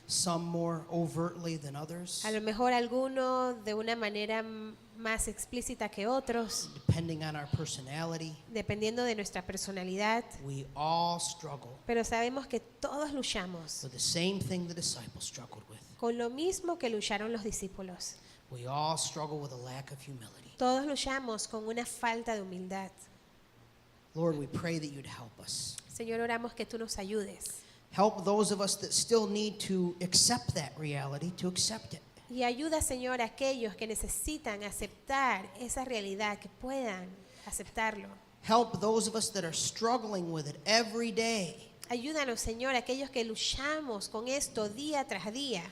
some more overtly than others, a lo mejor alguno de una manera más explícita que otros, depending on our personality, dependiendo de nuestra personalidad, we all struggle pero sabemos que todos luchamos with the same thing the disciples struggled with. con lo mismo que lucharon los discípulos. We all struggle with a lack of humility. Todos luchamos con una falta de humildad. Lord, we pray that you'd help us. Señor, oramos que tú nos ayudes. Help those of us that still need to accept that reality, to accept it. Y ayuda, Señor, a aquellos que necesitan aceptar esa realidad, que puedan aceptarlo. Help those of us that are struggling with it every day Ayúdanos, Señor, a aquellos que luchamos con esto día tras día,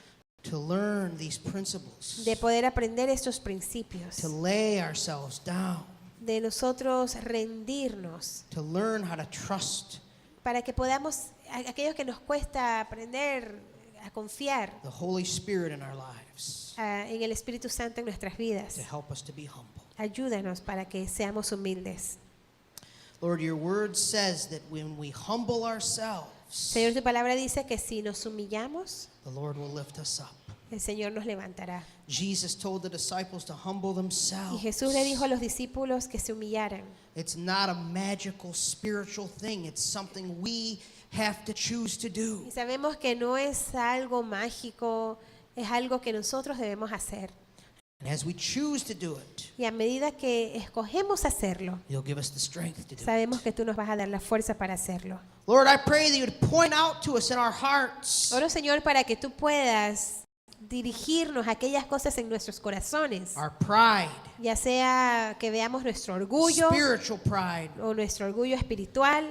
to learn these principles, de poder aprender estos principios, to lay ourselves down, de nosotros rendirnos, to learn how to trust para que podamos, aquellos que nos cuesta aprender a confiar the Holy Spirit in our lives, en el Espíritu Santo en nuestras vidas. to help us to be humble. Ayúdanos para que seamos humildes. Lord, your word says that when we humble ourselves, Señor, tu palabra dice que si nos humillamos, the Lord will lift us up. el Señor nos levantará. Jesus told the disciples to humble Y themselves. Jesús le dijo a los discípulos que se humillaran. It's not a magical spiritual thing. It's something we have to choose to do. Y sabemos que no es algo mágico, es algo que nosotros debemos hacer. And as we choose to do it, Y a medida que escogemos hacerlo, you'll give us the strength to do sabemos it. que tú nos vas a dar la fuerza para hacerlo. Lord, I pray that you'd point out to us in our hearts Oro, Señor, para que tú puedas dirigirnos a aquellas cosas en nuestros corazones, our pride, ya sea que veamos nuestro orgullo spiritual pride, o nuestro orgullo espiritual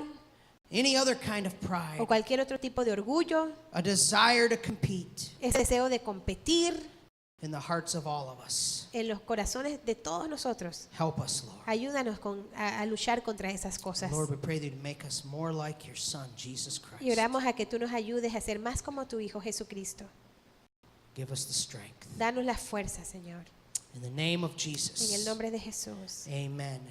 any other kind of pride, o cualquier otro tipo de orgullo, a desire to compete ese deseo de competir in the hearts of all of us. en los corazones de todos nosotros. Help us, Lord. Ayúdanos a luchar contra esas cosas. Lord, we pray that you'd make us more like your Son, Jesus Y Christ. oramos a que tú nos ayudes a ser más como tu Hijo Jesucristo. Give us the strength. Danos la fuerza, Señor. In the name of En el Jesus. nombre de Jesús. Amen.